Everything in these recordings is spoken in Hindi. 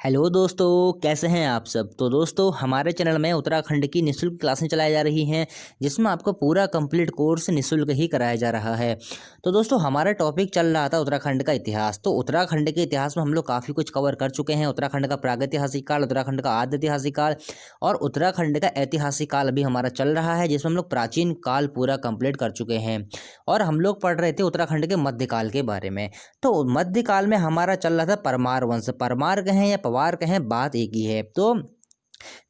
हेलो दोस्तों, कैसे हैं आप सब। तो दोस्तों, हमारे चैनल में उत्तराखंड की निःशुल्क क्लासें चलाई जा रही हैं, जिसमें आपको पूरा कंप्लीट कोर्स निःशुल्क ही कराया जा रहा है। तो दोस्तों, हमारा टॉपिक चल रहा था उत्तराखंड का इतिहास। तो उत्तराखंड के इतिहास में हम लोग काफ़ी कुछ कवर कर चुके हैं। उत्तराखंड का प्रागैतिहासिक काल, उत्तराखंड का आद्य ऐतिहासिक काल और उत्तराखंड का ऐतिहासिक काल अभी हमारा चल रहा है, जिसमें हम लोग प्राचीन काल पूरा कंप्लीट कर चुके हैं। और हम लोग पढ़ रहे थे उत्तराखंड के मध्यकाल के बारे में। तो मध्यकाल में हमारा चल रहा था परमार वंश। परमार कहें या पवार कहें, बात एक ही है। तो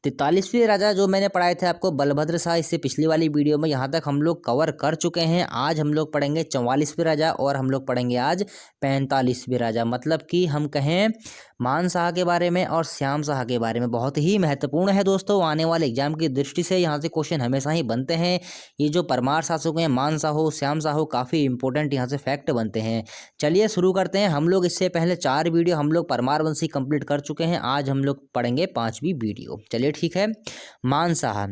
43वें राजा जो मैंने पढ़ाए थे आपको बलभद्र शाह, इससे पिछली वाली वीडियो में यहाँ तक हम लोग कवर कर चुके हैं। आज हम लोग पढ़ेंगे 44वें राजा और हम लोग पढ़ेंगे आज 45वें राजा। मतलब कि हम कहें मान शाह के बारे में और श्याम शाह के बारे में। बहुत ही महत्वपूर्ण है दोस्तों, आने वाले एग्जाम की दृष्टि से यहाँ से क्वेश्चन हमेशा ही बनते हैं। ये जो परमार शासक हैं, मान शाह हो, श्याम शाह हो, काफ़ी इंपॉर्टेंट यहाँ से फैक्ट बनते हैं। चलिए शुरू करते हैं। हम लोग इससे पहले 4 वीडियो हम लोग परमार वंशी कंप्लीट कर चुके हैं। आज हम लोग पढ़ेंगे 5वीं वीडियो। चलिए ठीक है। मान शाह,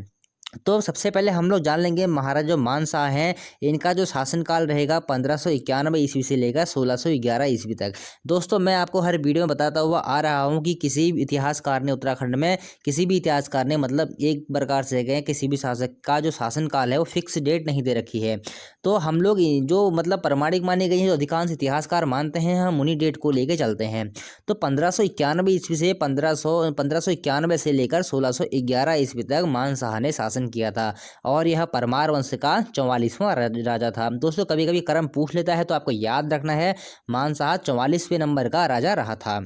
तो सबसे पहले हम लोग जान लेंगे महाराजा मान शाह हैं, इनका जो शासनकाल रहेगा 1591 ईस्वी से लेकर 1611 ईस्वी तक। दोस्तों, मैं आपको हर वीडियो में बताता हुआ आ रहा हूं कि किसी भी इतिहासकार ने उत्तराखंड में, किसी भी इतिहासकार ने मतलब एक प्रकार से गए, किसी भी शासक का जो शासनकाल है वो फिक्स डेट नहीं दे रखी है। तो हम लोग जो मतलब प्रमाणिक मानी गई है, जो अधिकांश इतिहासकार मानते हैं, हम उन्हीं डेट को लेके चलते हैं। तो 1591 ईस्वी से 1591 से लेकर 1611 ईस्वी तक मान शाह ने शासन किया था और यह परमार वंश का 44वां राजा था। दोस्तों, कभी कभी क्रम पूछ लेता है, तो आपको याद रखना है मान शाह 44वें नंबर का राजा रहा था।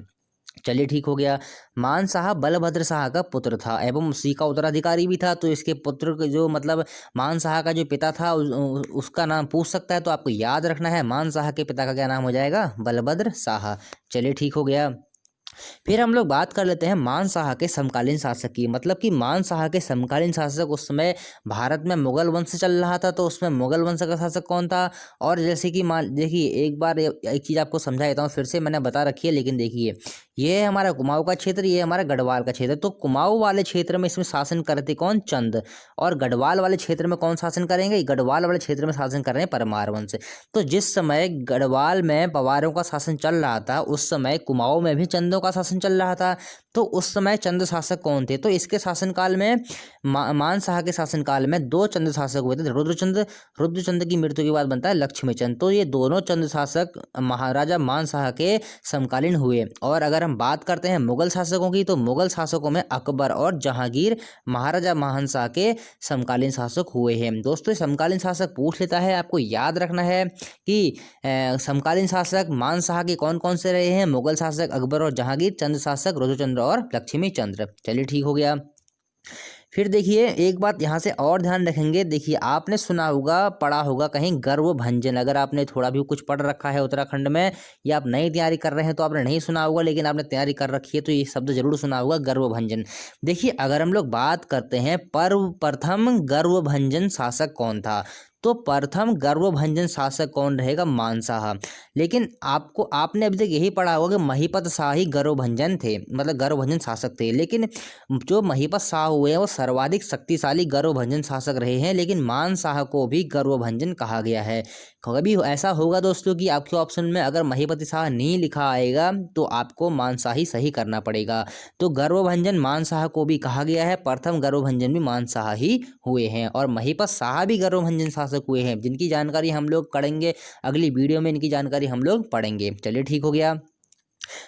चलिए ठीक हो गया। मान शाह बलभद्र शाह का पुत्र था एवं उसी का उत्तराधिकारी भी था। तो इसके पुत्र के जो मतलब मान शाह का जो पिता था उसका नाम पूछ सकता है, तो आपको याद रखना है मान शाह के पिता का क्या नाम हो जाएगा, बलभद्र शाह। चलिए ठीक हो गया। फिर हम लोग बात कर लेते हैं मान शाह के समकालीन शासक की। मतलब कि मान शाह के समकालीन शासक, उस समय भारत में मुगल वंश चल रहा था, तो उसमें मुगल वंश का शासक कौन था। और जैसे कि मान देखिए, एक बार एक चीज़ आपको समझा देता हूँ, फिर से मैंने बता रखी है, लेकिन देखिए, ये है हमारा कुमाऊं का क्षेत्र, ये हमारा गढ़वाल का क्षेत्र। तो कुमाऊं वाले क्षेत्र में इसमें शासन करते कौन, चंद। और गढ़वाल वाले क्षेत्र में कौन शासन करेंगे, गढ़वाल वाले क्षेत्र में शासन कर रहे हैं परमार वंश। तो जिस समय गढ़वाल में पवारों का शासन चल रहा था, उस समय कुमाऊं में भी चंदों का शासन चल रहा था। तो उस समय चंद शासक कौन थे, तो इसके शासनकाल में मान शाह के शासनकाल में 2 चंद शासक हुए थे। रुद्रचंद की मृत्यु के बाद बनता है लक्ष्मीचंद। तो ये दोनों चंद शासक महाराजा मान शाह के समकालीन हुए। और अगर हम बात करते हैं मुगल शासकों की, तो मुगल शासकों में अकबर और जहांगीर महाराजा मान शाह के समकालीन शासक हुए हैं। दोस्तों, समकालीन शासक पूछ लेता है, आपको याद रखना है कि समकालीन शासक मान शाह के कौन कौन से रहे हैं, मुगल शासक अकबर और जहांगीर, चंद शासक रुद्रचंद्र और लक्ष्मी चंद्र। चलिए ठीक हो गया। फिर देखिए, एक बात यहाँ से और ध्यान रखेंगे। देखिए, आपने सुना होगा, पढ़ा होगा कहीं गर्वभंजन। अगर आपने थोड़ा भी कुछ पढ़ रखा है उत्तराखंड में, या आप नई तैयारी कर रहे हैं, तो आपने नहीं सुना होगा, लेकिन आपने तैयारी कर रखी है तो ये शब्द जरूर सुना होगा, गर्वभंजन। देखिए, अगर हम लोग बात करते हैं प्रथम गर्वभंजन शासक कौन था, तो प्रथम गर्वभंजन शासक कौन रहेगा, मान शाह। लेकिन आपने अभी तक यही पढ़ा होगा कि महीपत शाह ही गर्वभंजन थे, मतलब गर्वभंजन शासक थे। लेकिन जो महीपत शाह हुए हैं वो सर्वाधिक शक्तिशाली गर्वभंजन शासक रहे हैं, लेकिन मान शाह को भी गर्वभंजन कहा गया है। कभी ऐसा होगा दोस्तों कि आपके ऑप्शन में अगर महीपति शाह नहीं लिखा आएगा, तो आपको मान शाह ही सही करना पड़ेगा। तो गर्वभंजन मान शाह को भी कहा गया है, प्रथम गर्वभंजन भी मान शाह ही हुए हैं, और महीपत शाह भी गर्वभंजन शासक हुए हैं, जिनकी जानकारी हम लोग करेंगे अगली वीडियो में। इनकी जानकारी हम लोग पढ़ेंगे। चलिए ठीक हो गया।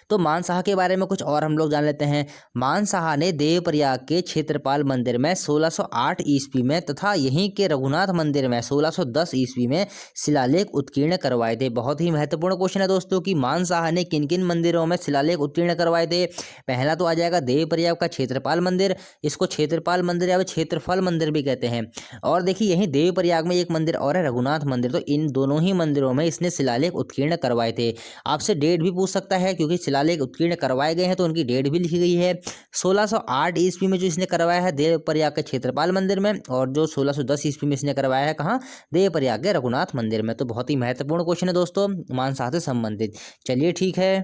तो मान शाह के बारे में कुछ और हम लोग जान लेते हैं। मान शाह ने देवप्रयाग के क्षेत्रपाल मंदिर में 1608 ईस्वी में तथा यहीं के रघुनाथ मंदिर में 1610 ईस्वी में शिलालेख उत्कीर्ण करवाए थे। बहुत ही महत्वपूर्ण क्वेश्चन है दोस्तों कि मान शाह ने किन किन मंदिरों में शिलालेख उत्कीर्ण करवाए थे। पहला तो आ जाएगा देवप्रयाग का क्षेत्रपाल मंदिर, इसको क्षेत्रपाल मंदिर या क्षेत्रफल मंदिर भी कहते हैं। और देखिए, यहीं देवप्रयाग में एक मंदिर और है, रघुनाथ मंदिर। तो इन दोनों ही मंदिरों में इसने शिलालेख उत्कीर्ण करवाए थे। आपसे डेट भी पूछ सकता है, क्योंकि शिलालेख उत्कीर्ण करवाए गए हैं तो उनकी डेट भी लिखी गई है। 1608 ईस्वी में जो इसने करवाया है देवप्रयाग के क्षेत्रपाल मंदिर में, और जो 1610 ईस्वी में इसने करवाया है कहाँ, देवप्रयाग के रघुनाथ मंदिर में। तो बहुत ही महत्वपूर्ण क्वेश्चन है दोस्तों, मान शाह से संबंधित। चलिए ठीक है,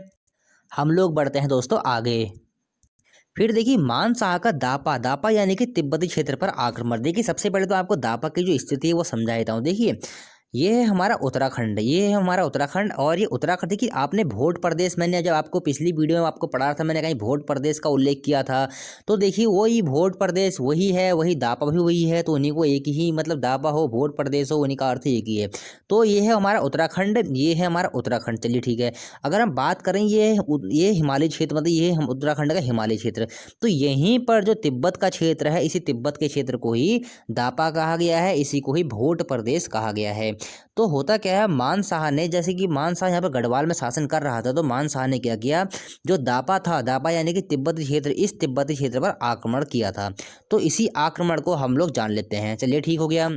हम लोग बढ़ते हैं दोस्तों आगे। फिर देखिए, मान शाह का दापा यानी कि तिब्बती क्षेत्र पर आक्रमण। देखिए, सबसे पहले तो आपको दापा की जो स्थिति है वो समझा देता हूँ। देखिए, ये है हमारा उत्तराखंड, ये है हमारा उत्तराखंड। और ये उत्तराखंड देखिए, आपने भोट प्रदेश, मैंने जब आपको पिछली वीडियो में आपको पढ़ा था, मैंने कहीं भोट प्रदेश का उल्लेख किया था, तो देखिए वही भोट प्रदेश वही है, वही दापा भी वही है, तो उन्हीं को एक ही, मतलब दापा हो भोट प्रदेश हो, उन्हीं का अर्थ एक ही है। तो ये है हमारा उत्तराखंड, ये है हमारा उत्तराखंड। चलिए ठीक है, अगर हम बात करें ये हिमालय क्षेत्र, मतलब ये हम उत्तराखंड का हिमालय क्षेत्र, तो यहीं पर जो तिब्बत का क्षेत्र है, इसी तिब्बत के क्षेत्र को ही दापा कहा गया है, इसी को ही भोट प्रदेश कहा गया है। तो होता क्या है, मान शाह ने, जैसे कि मान शाह यहाँ पर गढ़वाल में शासन कर रहा था, तो मान शाह ने क्या किया, जो दापा था, दापा यानी कि तिब्बती क्षेत्र, इस तिब्बती क्षेत्र पर आक्रमण किया था। तो इसी आक्रमण को हम लोग जान लेते हैं। चलिए ठीक हो गया।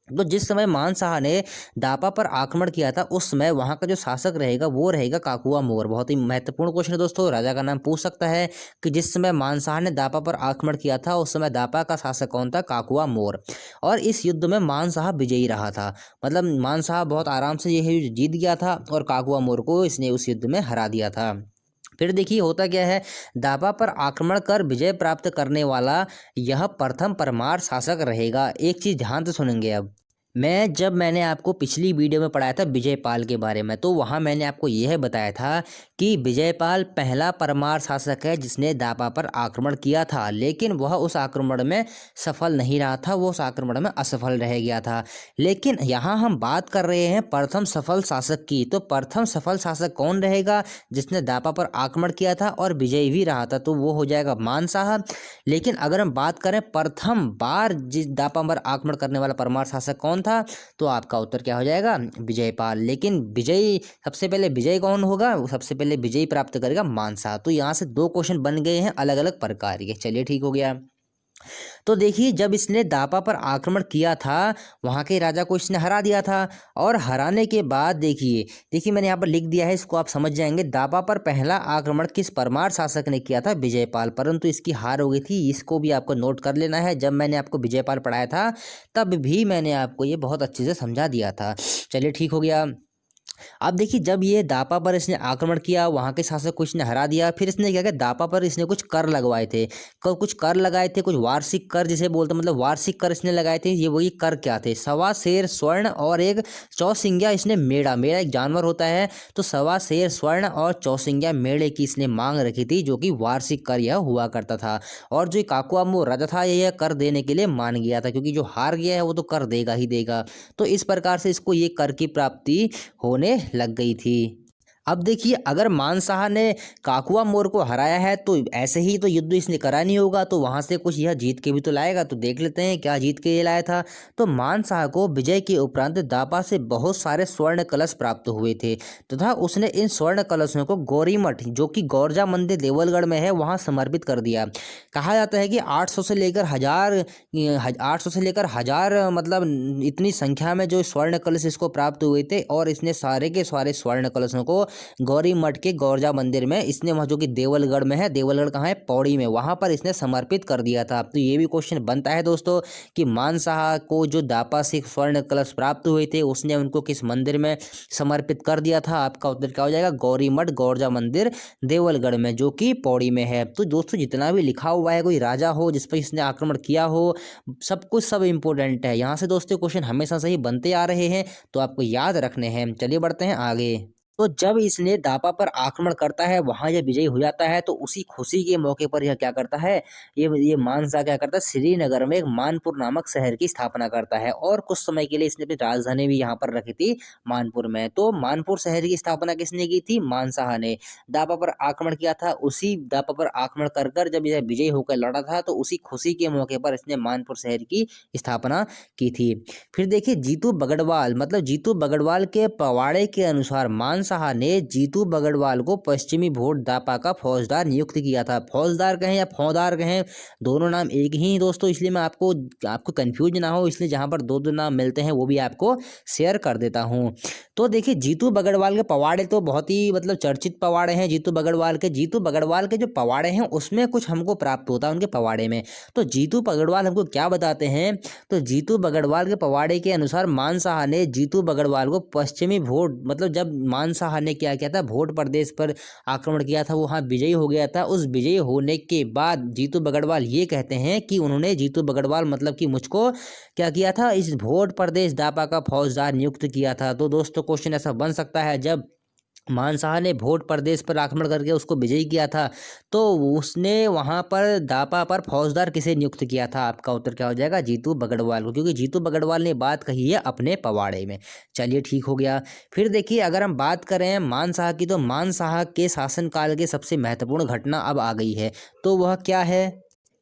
तो जिस समय मान शाह ने दापा पर आक्रमण किया था, उस समय वहाँ का जो शासक रहेगा वो रहेगा काकुआ मोर। बहुत ही महत्वपूर्ण क्वेश्चन है दोस्तों, राजा का नाम पूछ सकता है कि जिस समय मान शाह ने दापा पर आक्रमण किया था, उस समय दापा का शासक कौन था, काकुआ मोर। और इस युद्ध में मान शाह विजयी रहा था, मतलब मान शाह बहुत आराम से यह युद्ध जीत गया था और काकुआ मोर को इसने उस युद्ध में हरा दिया था। फिर देखिए होता क्या है, दापा पर आक्रमण कर विजय प्राप्त करने वाला यह प्रथम परमार शासक रहेगा। एक चीज ध्यान से सुनेंगे अब, मैंने आपको पिछली वीडियो में पढ़ाया था विजयपाल के बारे में, तो वहाँ मैंने आपको यह बताया था कि विजयपाल पहला परमार शासक है जिसने दापा पर आक्रमण किया था, लेकिन वह उस आक्रमण में सफल नहीं रहा था, वो उस आक्रमण में असफल रह गया था। लेकिन यहाँ हम बात कर रहे हैं प्रथम सफल शासक की, तो प्रथम सफल शासक कौन रहेगा, जिसने दापा पर आक्रमण किया था और विजयी भी रहा था, तो वो हो जाएगा मान शाह। लेकिन अगर हम बात करें प्रथम बार जिस दापा पर आक्रमण करने वाला परमार शासक कौन था, तो आपका उत्तर क्या हो जाएगा, विजयपाल। लेकिन विजयी, सबसे पहले विजय कौन होगा, सबसे पहले विजयी प्राप्त करेगा मान शाह। तो यहाँ से दो क्वेश्चन बन गए हैं अलग अलग प्रकार के। चलिए ठीक हो गया। तो देखिए जब इसने दापा पर आक्रमण किया था, वहाँ के राजा को इसने हरा दिया था, और हराने के बाद देखिए देखिए मैंने यहाँ पर लिख दिया है, इसको आप समझ जाएंगे। दापा पर पहला आक्रमण किस परमार शासक ने किया था, विजयपाल, परंतु इसकी हार हो गई थी। इसको भी आपको नोट कर लेना है, जब मैंने आपको विजयपाल पढ़ाया था तब भी मैंने आपको ये बहुत अच्छे से समझा दिया था। चलिए ठीक हो गया। अब देखिए जब ये दापा पर इसने आक्रमण किया, वहाँ के शासक को इसने हरा दिया, फिर इसने क्या किया, दापा पर इसने कुछ कर लगवाए थे, कुछ कर लगाए थे, कुछ वार्षिक कर जिसे बोलते हैं, मतलब वार्षिक कर इसने लगाए थे। ये वही कर क्या थे, सवा शेर स्वर्ण और एक चौसिंग्या इसने मेढ़ा, मेढ़ा एक जानवर होता है, तो सवा शेर स्वर्ण और चौसिंग्या मेढ़े की इसने मांग रखी थी, जो कि वार्षिक कर यह हुआ करता था। और जो काकुआ मोर राजा था, यह कर देने के लिए मान गया था, क्योंकि जो हार गया है वो तो कर देगा ही देगा। तो इस प्रकार से इसको ये कर की प्राप्ति होने लग गई थी। अब देखिए अगर मान शाह ने काकुआ मोर को हराया है, तो ऐसे ही तो युद्ध इसने करा नहीं होगा, तो वहां से कुछ यह जीत के भी तो लाएगा। तो देख लेते हैं क्या जीत के ये लाया था। तो मान शाह को विजय के उपरांत दापा से बहुत सारे स्वर्ण कलश प्राप्त हुए थे, तथा उसने इन स्वर्ण कलशों को गौरीमठ, जो कि गौरजा मंदिर देवलगढ़ में है, वहां समर्पित कर दिया। कहा जाता है कि 800 से लेकर 1000 मतलब इतनी संख्या में जो स्वर्ण कलश इसको प्राप्त हुए थे, और इसने सारे के सारे स्वर्ण कलशों को गौरी मठ के गौरजा मंदिर में इसने, वहाँ जो कि देवलगढ़ में है, देवलगढ़ कहाँ है, पौड़ी में, वहाँ पर इसने समर्पित कर दिया था। तो ये भी क्वेश्चन बनता है दोस्तों कि मान शाह को जो दापा से स्वर्ण कलश प्राप्त हुए थे, उसने उनको किस मंदिर में समर्पित कर दिया था। आपका उत्तर क्या हो जाएगा, गौरी मठ गौरजा मंदिर देवलगढ़ में, जो कि पौड़ी में है। तो दोस्तों जितना भी लिखा हुआ है, कोई राजा हो जिस पर इसने आक्रमण किया हो, सब कुछ सब इंपॉर्टेंट है। यहाँ से दोस्तों क्वेश्चन हमेशा से ही बनते आ रहे हैं, तो आपको याद रखने हैं। चलिए बढ़ते हैं आगे। तो जब इसने दापा पर आक्रमण करता है, वहां जब विजयी हो जाता है, तो उसी खुशी के मौके पर यह क्या करता है, ये मानसा क्या करता है, श्रीनगर में एक मानपुर नामक शहर की स्थापना करता है, और कुछ समय के लिए इसने अपनी राजधानी भी यहाँ पर रखी थी मानपुर में। तो मानपुर शहर की स्थापना किसने की थी, मानशाह ने। दापा पर आक्रमण किया था, उसी दापा पर आक्रमण कर कर जब यह विजयी होकर लड़ा था, तो उसी खुशी के मौके पर इसने मानपुर शहर की स्थापना की थी। फिर देखिए जीतू बगड़वाल, मतलब जीतू बगड़वाल के पवाड़े के अनुसार मान शाह ने जीतू बगड़वाल को पश्चिमी भोट दापा का फौजदार नियुक्त किया था। फौजदार कहें या फौजदार कहें, दोनों नाम एक ही हैं दोस्तों, इसलिए मैं आपको कंफ्यूज ना हो, इसलिए जहां पर दो दो नाम मिलते हैं वो भी आपको शेयर कर देता हूं। तो देखिए जीतू बगड़वाल के पवाड़े तो बहुत ही मतलब चर्चित पवाड़े हैं जीतू बगड़वाल के। जीतू बगड़वाल के जो पवाड़े हैं उसमें कुछ हमको प्राप्त होता है उनके पवाड़े में। तो जीतू बगड़वाल हमको क्या बताते हैं, तो जीतू बगड़वाल के पवाड़े के अनुसार मान शाह ने जीतू बगड़वाल को पश्चिमी भोट, मतलब जब मान शाह ने क्या किया था, भोट प्रदेश पर आक्रमण किया था, वहाँ विजयी हो गया था। उस विजयी होने के बाद जीतू बगड़वाल ये कहते हैं कि उन्होंने, जीतू बगड़वाल मतलब कि मुझको क्या किया था, इस भोट प्रदेश दापा का फौजदार नियुक्त किया था। तो दोस्तों क्वेश्चन ऐसा बन सकता है, जब मान शाह ने भोट प्रदेश पर आक्रमण करके उसको विजयी किया था, तो उसने वहां पर दापा पर फौजदार किसे नियुक्त किया था? आपका उत्तर क्या हो जाएगा? जीतू बगड़वाल को, क्योंकि जीतू बगड़वाल ने बात कही है अपने पवाड़े में। चलिए ठीक हो गया। फिर देखिए, अगर हम बात करें मान शाह की, तो मान शाह के शासनकाल के सबसे महत्वपूर्ण घटना अब आ गई है, तो वह क्या है?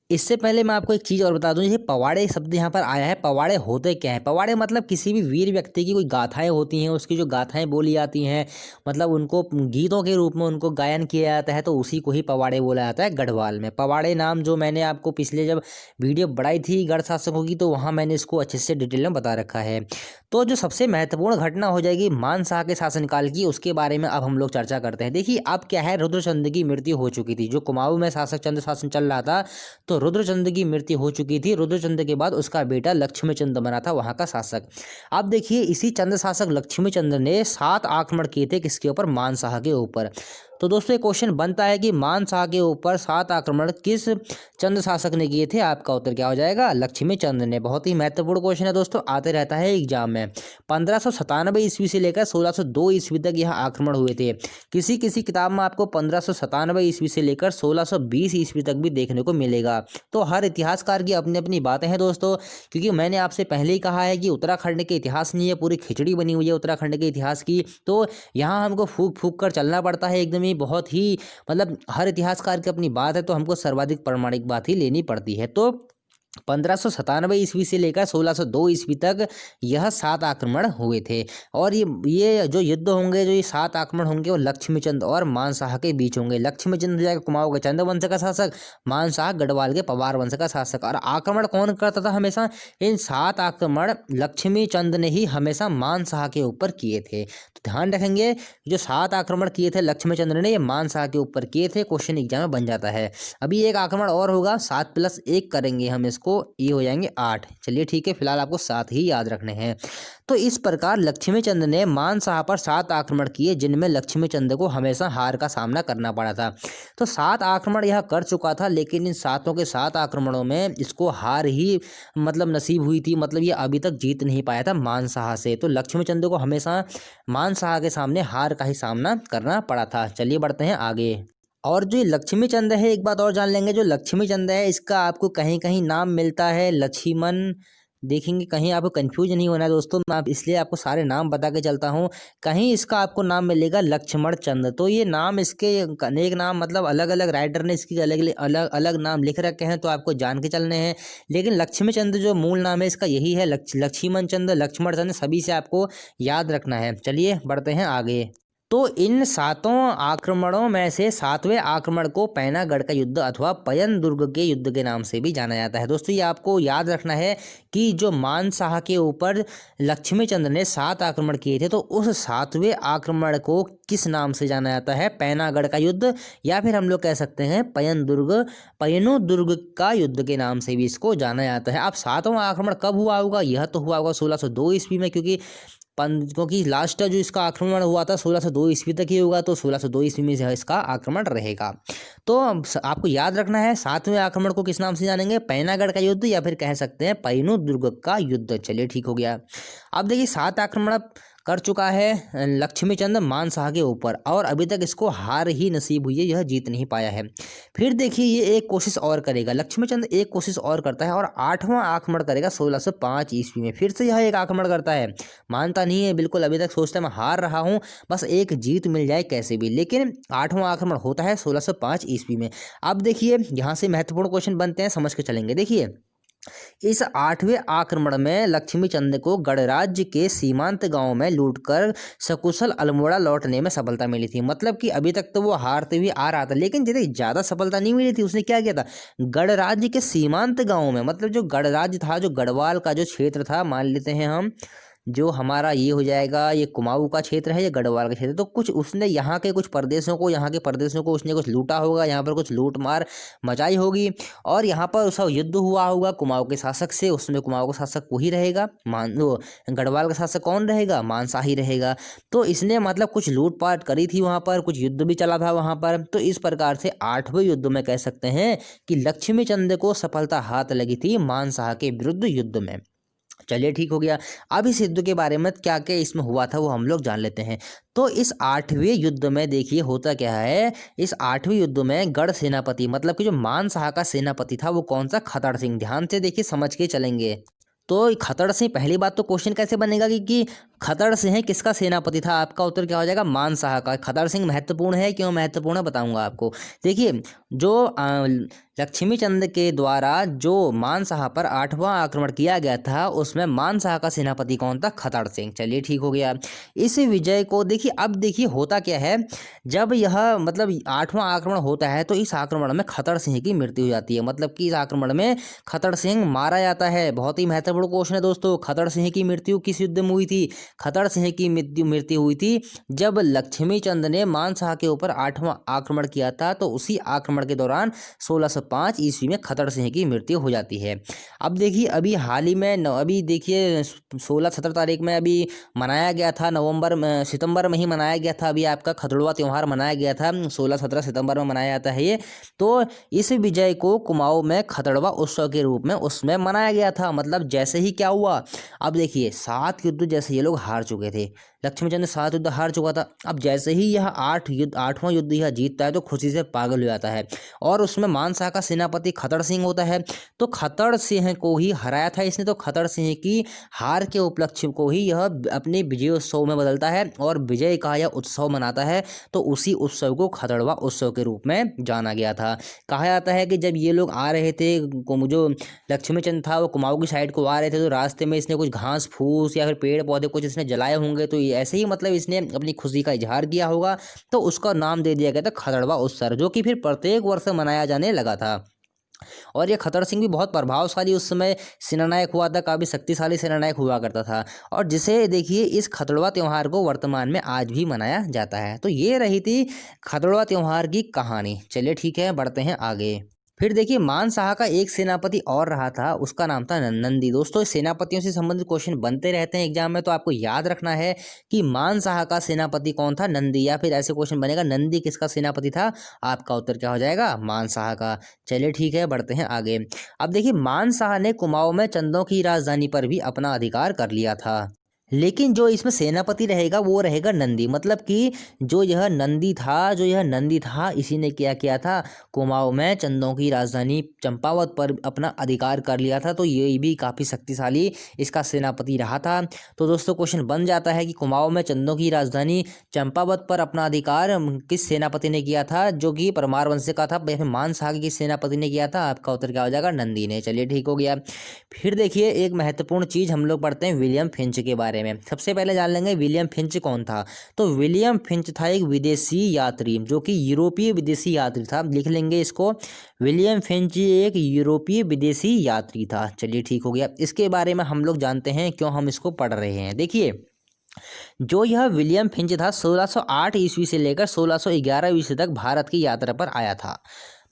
इससे पहले मैं आपको एक चीज़ और बता दूं, जैसे पवाड़े शब्द यहाँ पर आया है, पवाड़े होते क्या हैं? पवाड़े मतलब किसी भी वीर व्यक्ति की कोई गाथाएं होती हैं, उसकी जो गाथाएं बोली जाती हैं, मतलब उनको गीतों के रूप में उनको गायन किया जाता है, तो उसी को ही पवाड़े बोला जाता है गढ़वाल में। पवाड़े नाम जो मैंने आपको पिछले जब वीडियो बनाई थी गढ़ शासकों की, तो वहाँ मैंने इसको अच्छे से डिटेल में बता रखा है। तो जो सबसे महत्वपूर्ण घटना हो जाएगी मान शाह के शासनकाल की, उसके बारे में अब हम लोग चर्चा करते हैं। देखिए अब क्या है, रुद्रचंद की मृत्यु हो चुकी थी, जो कुमाऊं में शासक चंद्र शासन चल रहा था, तो रुद्रचंद की मृत्यु हो चुकी थी। रुद्रचंद के बाद उसका बेटा लक्ष्मीचंद बना था वहां का शासक। अब देखिए, इसी चंद्र शासक लक्ष्मीचंद ने 7 आक्रमण किए थे, किसके ऊपर? मान शाह के ऊपर। तो दोस्तों एक क्वेश्चन बनता है कि मान शाह के ऊपर 7 आक्रमण किस चंद्र शासक ने किए थे? आपका उत्तर क्या हो जाएगा? लक्ष्मीचंद ने। बहुत ही महत्वपूर्ण क्वेश्चन है दोस्तों, आते रहता है एग्जाम में। 1597 ईस्वी से लेकर 1602 ईस्वी तक यह आक्रमण हुए थे। किसी किसी किताब में आपको 1597 ईस्वी से लेकर 1620 ईस्वी तक भी देखने को मिलेगा। तो हर इतिहासकार की अपनी अपनी बातें हैं दोस्तों, क्योंकि मैंने आपसे पहले ही कहा है कि उत्तराखंड के इतिहास नहीं है, पूरी खिचड़ी बनी हुई है उत्तराखंड के इतिहास की। तो यहाँ हमको फूक फूक कर चलना पड़ता है एकदम ही, बहुत ही मतलब हर इतिहासकार की अपनी बात है, तो हमको सर्वाधिक प्रामाणिक बात ही लेनी पड़ती है। तो 1597 ईस्वी से लेकर 1602 ईस्वी तक यह 7 आक्रमण हुए थे। और ये जो युद्ध होंगे, जो ये 7 आक्रमण होंगे, वो लक्ष्मीचंद और मान शाह के बीच होंगे। लक्ष्मीचंद हो जाएगा कुमाऊं के चंद वंश का शासक, मान शाह गढ़वाल के पवार वंश का शासक। और आक्रमण कौन करता था हमेशा? इन 7 आक्रमण लक्ष्मीचंद ने ही हमेशा मान शाह के ऊपर किए थे। तो ध्यान रखेंगे, जो 7 आक्रमण किए थे लक्ष्मीचंद्र ने, ये मान शाह के ऊपर किए थे। क्वेश्चन एग्जाम में बन जाता है। अभी एक आक्रमण और होगा, 7 + 1 करेंगे हम इसको, ये हो जाएंगे 8। चलिए ठीक है, फिलहाल आपको 7 ही याद रखने हैं। तो इस प्रकार लक्ष्मीचंद ने मान शाह पर 7 आक्रमण किए, जिनमें लक्ष्मीचंद को हमेशा हार का सामना करना पड़ा था। तो 7 आक्रमण यह कर चुका था, लेकिन इन 7 के 7 आक्रमणों में इसको हार ही मतलब नसीब हुई थी, मतलब ये अभी तक जीत नहीं पाया था मान शाह से। तो लक्ष्मीचंद को हमेशा मान शाह के सामने हार का ही सामना करना पड़ा था। चलिए बढ़ते हैं आगे। और जो लक्ष्मीचंद है, एक बात और जान लेंगे, जो लक्ष्मीचंद है इसका आपको कहीं कहीं नाम मिलता है लक्ष्मण। देखेंगे, कहीं आपको कंफ्यूज नहीं होना है दोस्तों, मैं इसलिए आपको सारे नाम बता के चलता हूँ। कहीं इसका आपको नाम मिलेगा लक्ष्मण चंद। तो ये नाम, इसके अनेक नाम, मतलब अलग अलग राइटर ने इसकी अलग अलग अलग नाम लिख रखे हैं, तो आपको जान के चलने हैं। लेकिन लक्ष्मीचंद जो मूल नाम है इसका यही है, लक्ष्मण चंद, लक्ष्मण चंद, सभी से आपको याद रखना है। चलिए बढ़ते हैं आगे। तो इन 7 आक्रमणों में से 7वें आक्रमण को पैनागढ़ का युद्ध अथवा पयन दुर्ग के युद्ध के नाम से भी जाना जाता है। दोस्तों ये आपको याद रखना है कि जो मान शाह के ऊपर लक्ष्मीचंद ने 7 आक्रमण किए थे, तो उस 7वें आक्रमण को किस नाम से जाना जाता है? पैनागढ़ का युद्ध, या फिर हम लोग कह सकते हैं पयनो दुर्ग का युद्ध के नाम से भी इसको जाना जाता है। अब 7वां आक्रमण कब हुआ होगा? यह तो हुआ होगा 1602 ईस्वी में, क्योंकि लास्ट जो इसका आक्रमण हुआ था 1602 ईस्वी तक ही होगा, तो 1602 ईस्वी में इसका आक्रमण रहेगा। तो आपको याद रखना है, 7वें आक्रमण को किस नाम से जानेंगे? पैनागढ़ का युद्ध, या फिर कह सकते हैं पैनो दुर्ग का युद्ध। चलिए ठीक हो गया। अब देखिए 7 आक्रमण कर चुका है लक्ष्मीचंद मान शाह के ऊपर, और अभी तक इसको हार ही नसीब हुई है, यह जीत नहीं पाया है। फिर देखिए ये एक कोशिश और करेगा, लक्ष्मीचंद एक कोशिश और करता है और 8वां आक्रमण करेगा 1605 ईस्वी में। फिर से यह एक आक्रमण करता है, मानता नहीं है बिल्कुल, अभी तक सोचता है मैं हार रहा हूँ, बस एक जीत मिल जाए कैसे भी। लेकिन 8वां आक्रमण होता है 1605 ईस्वी में। अब देखिए यहाँ से महत्वपूर्ण क्वेश्चन बनते हैं, समझ के चलेंगे। देखिए इस 8वें आक्रमण में लक्ष्मीचंद को गणराज्य के सीमांत गांव में लूटकर सकुशल अल्मोड़ा लौटने में सफलता मिली थी। मतलब कि अभी तक तो वो हारते हुए आ रहा था, लेकिन जितनी ज़्यादा सफलता नहीं मिली थी, उसने क्या किया था, गणराज्य के सीमांत गांव में, मतलब जो गणराज्य था, जो गढ़वाल का जो क्षेत्र था, मान लेते हैं हम, जो हमारा ये हो जाएगा, ये कुमाऊं का क्षेत्र है, ये गढ़वाल का क्षेत्र है। तो कुछ उसने यहाँ के कुछ प्रदेशों को, यहाँ के प्रदेशों को उसने कुछ लूटा होगा, यहाँ पर कुछ लूट मार मचाई होगी और यहाँ पर उसका युद्ध हुआ होगा कुमाऊं के शासक से। उसमें कुमाऊं का शासक वही रहेगा, मान लो गढ़वाल का शासक कौन रहेगा, मानशाही रहेगा। तो इसने मतलब कुछ लूटपाट करी थी वहाँ पर, कुछ युद्ध भी चला था वहाँ पर। तो इस प्रकार से 8वें युद्ध में कह सकते हैं कि लक्ष्मीचंद को सफलता हाथ लगी थी मानशाह के विरुद्ध युद्ध में। चलिए ठीक हो गया। अब इस युद्ध के बारे में क्या क्या इसमें हुआ था वो हम लोग जान लेते हैं। तो इस 8वें युद्ध में देखिए होता क्या है, इस 8वें युद्ध में गढ़ सेनापति मतलब कि जो मानशाह का सेनापति था वो कौन सा, खतड़ सिंह। ध्यान से देखिए, समझ के चलेंगे। तो खतड़ सिंह, पहली बात तो क्वेश्चन कैसे बनेगा कि खतड़ सिंह किसका सेनापति था, आपका उत्तर क्या हो जाएगा, मानशाह का। खतड़ सिंह महत्वपूर्ण है, क्यों महत्वपूर्ण है बताऊंगा आपको। देखिए जो लक्ष्मीचंद के द्वारा जो मानशाह पर 8वां आक्रमण किया गया था उसमें मानशाह का सेनापति कौन था, खतड़ सिंह। चलिए ठीक हो गया। इस विजय को देखिए, अब देखिए होता क्या है, जब यह मतलब 8वां आक्रमण होता है तो इस आक्रमण में खतड़ सिंह की मृत्यु हो जाती है। मतलब कि इस आक्रमण में खतड़ सिंह मारा जाता है। बहुत ही महत्वपूर्ण क्वेश्चन है दोस्तों। खतड़ सिंह की मृत्यु किस युद्ध में हुई थी, खतड़ सिंह की मृत्यु हुई थी जब लक्ष्मीचंद ने मानशाह के ऊपर 8वां आक्रमण किया था। तो उसी आक्रमण के दौरान 1605 ईस्वी में खतड़ सिंह की मृत्यु हो जाती है। अब देखिए अभी हाल ही में अभी देखिए 16-17 तारीख में अभी मनाया गया था, सितंबर में ही मनाया गया था। अभी आपका खतड़वा त्यौहार मनाया गया था, 16-17 सितंबर में मनाया जाता है ये। तो इस विजय को कुमाऊं में खतड़वा उत्सव के रूप में उसमें मनाया गया था। मतलब जैसे ही क्या हुआ, अब देखिए 7 युद्ध जैसे ये लोग हार चुके थे, लक्ष्मीचंद ने 7 युद्ध हार चुका था। अब जैसे ही यह 8वां युद्ध यह जीतता है तो खुशी से पागल हो जाता है और उसमें मानशाह का सेनापति खतड़ सिंह होता है। तो खतड़ सिंह को ही हराया था इसने। तो खतड़ सिंह की हार के उपलक्ष्य को ही यह अपने विजयोत्सव में बदलता है और विजय का यह उत्सव मनाता है। तो उसी उत्सव को खतड़वा उत्सव के रूप में जाना गया था। कहा जाता है कि जब ये लोग आ रहे थे, जो लक्ष्मीचंद था वो कुमाऊं की साइड को आ रहे थे, तो रास्ते में इसने कुछ घास फूस या फिर पेड़ पौधे कुछ इसने जलाए होंगे। तो ऐसे ही मतलब इसने अपनी खुशी का इजहार किया होगा, तो उसका नाम दे दिया गया था खतड़वा उत्सव, जो कि फिर प्रत्येक वर्ष मनाया जाने लगा था। और ये खतड़ सिंह भी बहुत प्रभावशाली उस समय सेनानायक हुआ था, काफ़ी शक्तिशाली सेनानायक हुआ करता था। और जिसे देखिए इस खतड़वा त्यौहार को वर्तमान में आज भी मनाया जाता है। तो ये रही थी खतड़वा त्यौहार की कहानी। चलिए ठीक है, बढ़ते हैं आगे। फिर देखिए मानशाह का एक सेनापति और रहा था, उसका नाम था नंदी। दोस्तों सेनापतियों से संबंधित क्वेश्चन बनते रहते हैं एग्जाम में, तो आपको याद रखना है कि मानशाह का सेनापति कौन था, नंदी। या फिर ऐसे क्वेश्चन बनेगा नंदी किसका सेनापति था, आपका उत्तर क्या हो जाएगा, मानशाह का। चलिए ठीक है, बढ़ते हैं आगे। अब देखिए मानशाह ने कुमाऊं में चंदों की राजधानी पर भी अपना अधिकार कर लिया था, लेकिन जो इसमें सेनापति रहेगा वो रहेगा नंदी। मतलब कि जो यह नंदी था इसी ने क्या किया था, कुमाऊं में चंदों की राजधानी चंपावत पर अपना अधिकार कर लिया था। तो ये भी काफ़ी शक्तिशाली इसका सेनापति रहा था। तो दोस्तों क्वेश्चन बन जाता है कि कुमाऊं में चंदों की राजधानी चंपावत पर अपना अधिकार किस सेनापति ने किया था, जो कि परमार वंश का था, या फिर मानशाह के किस सेनापति ने किया था, आपका उत्तर क्या हो जाएगा, नंदी ने। चलिए ठीक हो गया। फिर देखिए एक महत्वपूर्ण चीज़ हम लोग पढ़ते हैं विलियम फिंच के बारे में। सबसे पहले जान लेंगे विलियम फिंच कौन था। तो विलियम फिंच था एक विदेशी यात्री, जो कि यूरोपीय विदेशी यात्री था। लिख लेंगे इसको, विलियम फिंच एक यूरोपीय विदेशी यात्री था। चलिए ठीक हो गया। इसके बारे में हम लोग जानते हैं क्यों हम इसको पढ़ रहे हैं। देखिए जो यह विलियम फिंच था 1608 ईस्वी से लेकर 1611 ईस्वी तक भारत की यात्रा पर आया था।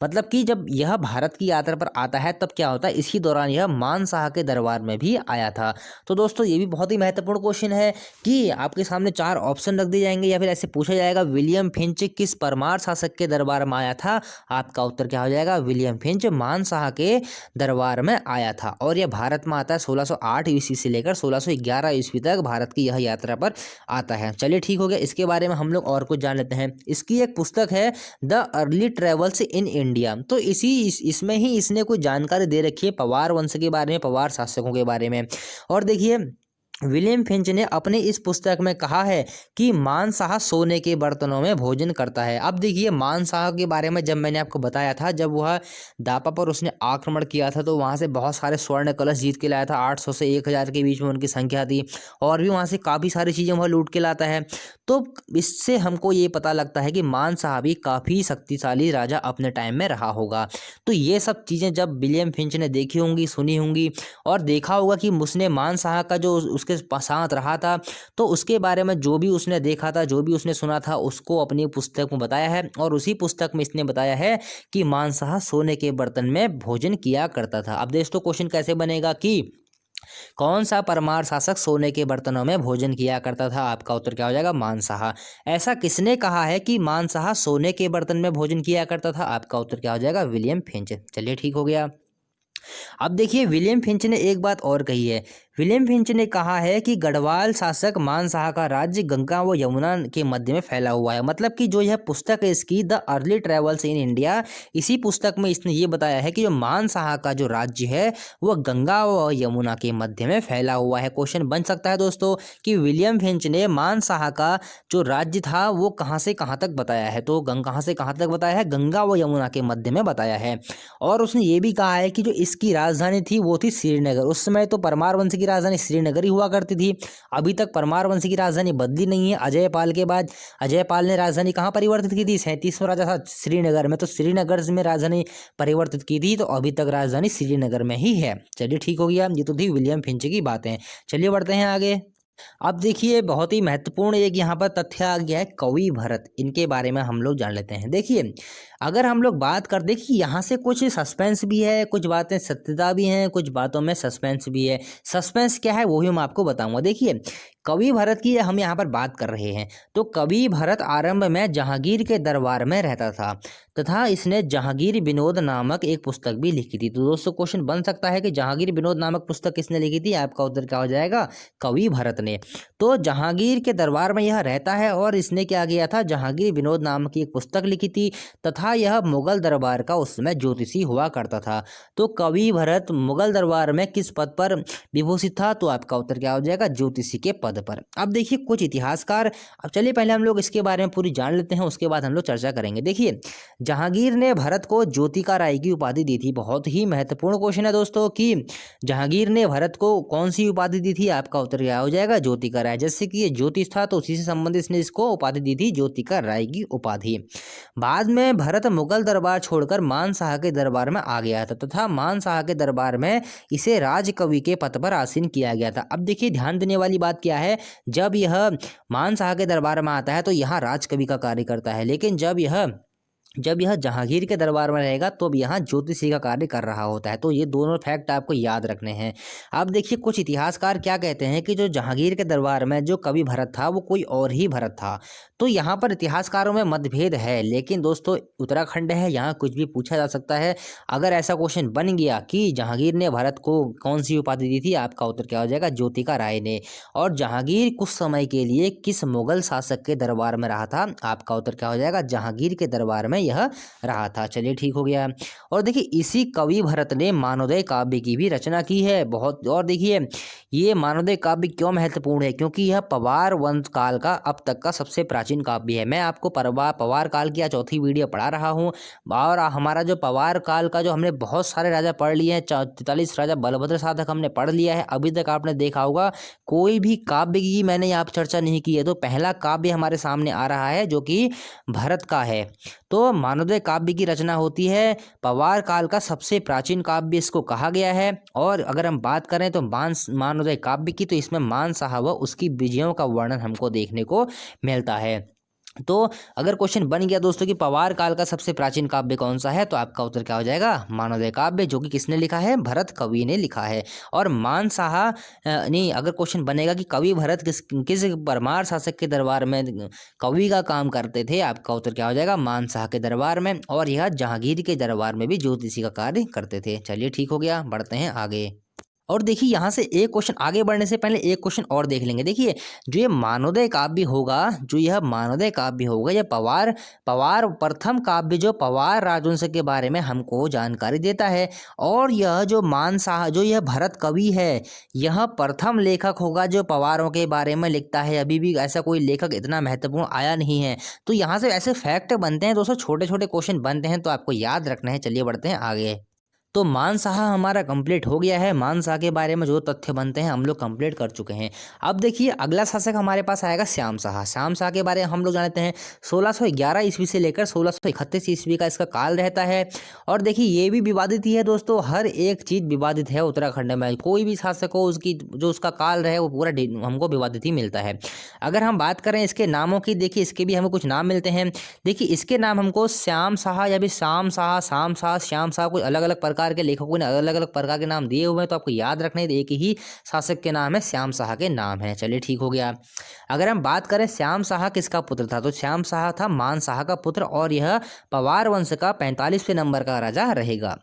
मतलब कि जब यह भारत की यात्रा पर आता है तब क्या होता है, इसी दौरान यह मानशाह के दरबार में भी आया था। तो दोस्तों ये भी बहुत ही महत्वपूर्ण क्वेश्चन है कि आपके सामने 4 ऑप्शन रख दिए जाएंगे या फिर ऐसे पूछा जाएगा विलियम फिंच किस परमार शासक के दरबार में आया था, आपका उत्तर क्या हो जाएगा, विलियम फिंच मानशाह के दरबार में आया था। और यह भारत में आता है 1608 ईस्वी से लेकर 1611 ईस्वी तक भारत की यह यात्रा पर आता है। चलिए ठीक हो गया। इसके बारे में हम लोग और कुछ जान लेते हैं। इसकी एक पुस्तक है the early travels in India. तो इसमें ही इसने कुछ जानकारी दे रखी है पवार वंश के बारे में, पवार शासकों के बारे में। और देखिए विलियम फिंच ने अपने इस पुस्तक में कहा है कि मानशाह सोने के बर्तनों में भोजन करता है। अब देखिए मानशाह के बारे में जब मैंने आपको बताया था, जब वह दापा पर उसने आक्रमण किया था तो वहाँ से बहुत सारे स्वर्ण कलश जीत के लाया था। 800 से 1000 के बीच में उनकी संख्या थी, और भी वहाँ से काफ़ी सारी चीज़ें वह लूट के लाता है। तो इससे हमको ये पता लगता है कि मानशाह भी काफ़ी शक्तिशाली राजा अपने टाइम में रहा होगा। तो ये सब चीज़ें जब विलियम फिंच ने देखी होंगी, सुनी होंगी, और देखा होगा कि उसने मानशाह का जो उसके उसके साथ रहा था, तो उसके बारे में जो भी उसने देखा था, जो भी उसने सुना था, उसको अपनी पुस्तक में बताया है। और उसी पुस्तक में इसने बताया है कि मांसाहार सोने के बर्तन में भोजन किया करता था। अब दोस्तों क्वेश्चन कैसे बनेगा कि कौन सा परमार शासक सोने के बर्तनों में भोजन किया करता था? आपका उत्तर क्या हो जाएगा? मांसाहार। ऐसा किसने कहा है कि मांसाहार सोने के बर्तन में भोजन किया करता था? आपका उत्तर क्या हो जाएगा? William Finch. चलिए ठीक हो गया। अब देखिए विलियम फिंच ने एक बात और कही है। विलियम फिंच ने कहा है कि गढ़वाल शासक मानसाहा का राज्य गंगा व यमुना के मध्य में फैला हुआ है। मतलब कि जो यह पुस्तक है इसकी, the early travels in India, इसी पुस्तक में इसने ये बताया है कि जो मानसाहा का जो राज्य है वह गंगा व यमुना के मध्य में फैला हुआ है। क्वेश्चन बन सकता है दोस्तों कि विलियम फिंच ने मानसाहा का जो राज्य था वो कहाँ से कहाँ तक बताया है? तो कहाँ से कहाँ तक बताया है? गंगा व यमुना के मध्य में बताया है। और उसने ये भी कहा है कि जो इसकी राजधानी थी वो थी श्रीनगर। उस समय तो परमार वंश की राजधानी श्रीनगर ही हुआ करती थी। अभी तक परमार वंश की राजधानी बदली नहीं है। अजयपाल के बाद अजयपाल ने राजधानी कहाँ परिवर्तित की थी? 37वां राजा था श्रीनगर में, तो श्रीनगर में राजधानी परिवर्तित की थी। तो अभी तक राजधानी श्रीनगर में ही है। चलिए ठीक हो गया। ये तो थी विलियम फिंच की बातें। चलिए बढ़ते हैं आगे। अब देखिए बहुत ही महत्वपूर्ण एक यहाँ पर तथ्य आ गया है, कवि भरत। इनके बारे में हम लोग जान लेते हैं। देखिए अगर हम लोग बात कर, देखिए यहाँ से कुछ सस्पेंस भी है, कुछ बातें सत्यता भी हैं, कुछ बातों में सस्पेंस भी है। सस्पेंस क्या है वो भी मैं आपको बताऊंगा। देखिए कवि भरत की हम यहाँ पर बात कर रहे हैं, तो कवि भरत आरंभ में जहांगीर के दरबार में रहता था तथा इसने जहांगीर विनोद नामक एक पुस्तक भी लिखी थी। तो दोस्तों क्वेश्चन बन सकता है कि जहांगीर विनोद नामक पुस्तक किसने लिखी थी? आपका उत्तर क्या हो जाएगा? कवि भरत ने। तो जहांगीर के दरबार में यह रहता है और इसने क्या किया था? जहांगीर विनोद नाम की एक पुस्तक लिखी थी तथा यह मुगल दरबार का उस समय ज्योतिषी हुआ करता था। तो कवि भरत मुगल दरबार में किस पद पर विभूषित था? तो आपका उत्तर क्या हो जाएगा? ज्योतिषी के पद पर। अब देखिए कुछ इतिहासकार, अब चलिए पहले हम लोग इसके बारे में पूरी जान लेते हैं, उसके बाद हम लोग चर्चा करेंगे। देखिए जहांगीर ने भरत को ज्योतिका राय की उपाधि दी थी। बहुत ही महत्वपूर्ण क्वेश्चन है दोस्तों कि जहांगीर ने भरत को कौन सी उपाधि दी थी? आपका उत्तर क्या हो जाएगा? ज्योतिका राय। जैसे कि ये ज्योतिष था तो उसी से संबंधित इसने इसको उपाधि दी थी, ज्योतिका राय की उपाधि। बाद में भरत मुगल दरबार छोड़कर मानसाहा के दरबार में आ गया था तथा मानसाहा के दरबार में इसे राजकवि के पद पर आसीन किया गया था। अब देखिए ध्यान देने वाली बात क्या है, जब यह मानसाहा के दरबार में आता है तो यहाँ राजकवि का कार्य करता है, लेकिन जब यह जहांगीर के दरबार में रहेगा तो अब यहाँ ज्योतिषी का कार्य कर रहा होता है। तो ये दोनों फैक्ट आपको याद रखने हैं। अब देखिए कुछ इतिहासकार क्या कहते हैं कि जो जहांगीर के दरबार में जो कवि भरत था वो कोई और ही भरत था। तो यहाँ पर इतिहासकारों में मतभेद है, लेकिन दोस्तों उत्तराखंड है, यहाँ कुछ भी पूछा जा सकता है। अगर ऐसा क्वेश्चन बन गया कि जहांगीर ने भरत को कौन सी उपाधि दी थी, आपका उत्तर क्या हो जाएगा? ज्योतिका राय ने। और जहांगीर कुछ समय के लिए किस मुगल शासक के दरबार में रहा था? आपका उत्तर क्या हो जाएगा? जहांगीर के दरबार में यह रहा था। चलिए ठीक हो गया। और देखिए इसी कवि भरत ने मानवोदय काव्य की भी रचना की है बहुत। और देखिए ये मानवोदय काव्य क्यों महत्वपूर्ण है? क्योंकि यह पवार वंश काल का अब तक का सबसे प्राचीन काव्य है। मैं आपको पवार काल की चौथी वीडियो पढ़ा रहा हूँ और हमारा जो पवार काल का जो हमने बहुत सारे राजा पढ़ लिए हैं, 43 राजा बलभद्र साधक हमने पढ़ लिया है। अभी तक आपने देखा होगा कोई भी काव्य की मैंने यहाँ पर चर्चा नहीं की है। तो पहला काव्य हमारे सामने आ रहा है जो कि भरत का है। तो मानवोदय काव्य की रचना होती है, पवार काल का सबसे प्राचीन काव्य इसको कहा गया है। और अगर हम बात करें तो मानवोदय काव्य की, तो इसमें मानसाहा व उसकी विजयों का वर्णन हमको देखने को मिलता है। तो अगर क्वेश्चन बन गया दोस्तों कि पवार काल का सबसे प्राचीन काव्य कौन सा है, तो आपका उत्तर क्या हो जाएगा? मानवोदय काव्य, जो कि किसने लिखा है? भरत कवि ने लिखा है। और मानसाहा नहीं, अगर क्वेश्चन बनेगा कि कवि भरत किस परमार शासक के दरबार में कवि का काम करते थे, आपका उत्तर क्या हो जाएगा? मानसाहा के दरबार में। और यह जहांगीर के दरबार में भी ज्योतिषी का कार्य करते थे। चलिए ठीक हो गया, बढ़ते हैं आगे। और देखिए यहाँ से एक क्वेश्चन आगे बढ़ने से पहले एक क्वेश्चन और देख लेंगे। देखिए जो ये मानवोदय काव्य होगा, यह पवार प्रथम काव्य जो पवार राजवंश के बारे में हमको जानकारी देता है। और यह जो मानसाहा, जो यह भरत कवि है, यह प्रथम लेखक होगा जो पवारों के बारे में लिखता है। अभी भी ऐसा कोई लेखक इतना महत्वपूर्ण आया नहीं है। तो यहाँ से ऐसे फैक्ट बनते हैं दोस्तों, छोटे छोटे क्वेश्चन बनते हैं, तो आपको याद रखना है। चलिए बढ़ते हैं आगे। तो मानसाह हमारा कंप्लीट हो गया है। मानसाह के बारे में जो तथ्य बनते हैं हम लोग कंप्लीट कर चुके हैं। अब देखिए अगला शासक हमारे पास आएगा श्याम शाह। श्याम शाह के बारे में हम लोग जानते हैं 1611 ईस्वी से लेकर 1631 ईस्वी का इसका काल रहता है। और देखिए ये भी विवादित ही है दोस्तों, हर एक चीज़ विवादित है उत्तराखंड में। कोई भी शासक हो उसकी जो उसका काल रहे वो पूरा हमको विवादित ही मिलता है। अगर हम बात करें इसके नामों की, देखिए इसके भी हमें कुछ नाम मिलते हैं। देखिए इसके नाम हमको श्याम शाह या भी शाम शाह, शाम शाह, श्याम शाह, कुछ अलग अलग प्रकार के लेखकों ने अलग अलग प्रकार के नाम दिए हुए हैं। तो आपको याद रखना है एक ही शासक के नाम है, श्याम शाह के नाम है। चलिए ठीक हो गया। अगर हम बात करें श्याम शाह किसका पुत्र था, तो श्याम शाह था मान शाह का पुत्र और यह पवार वंश का 45वें नंबर का राजा रहेगा।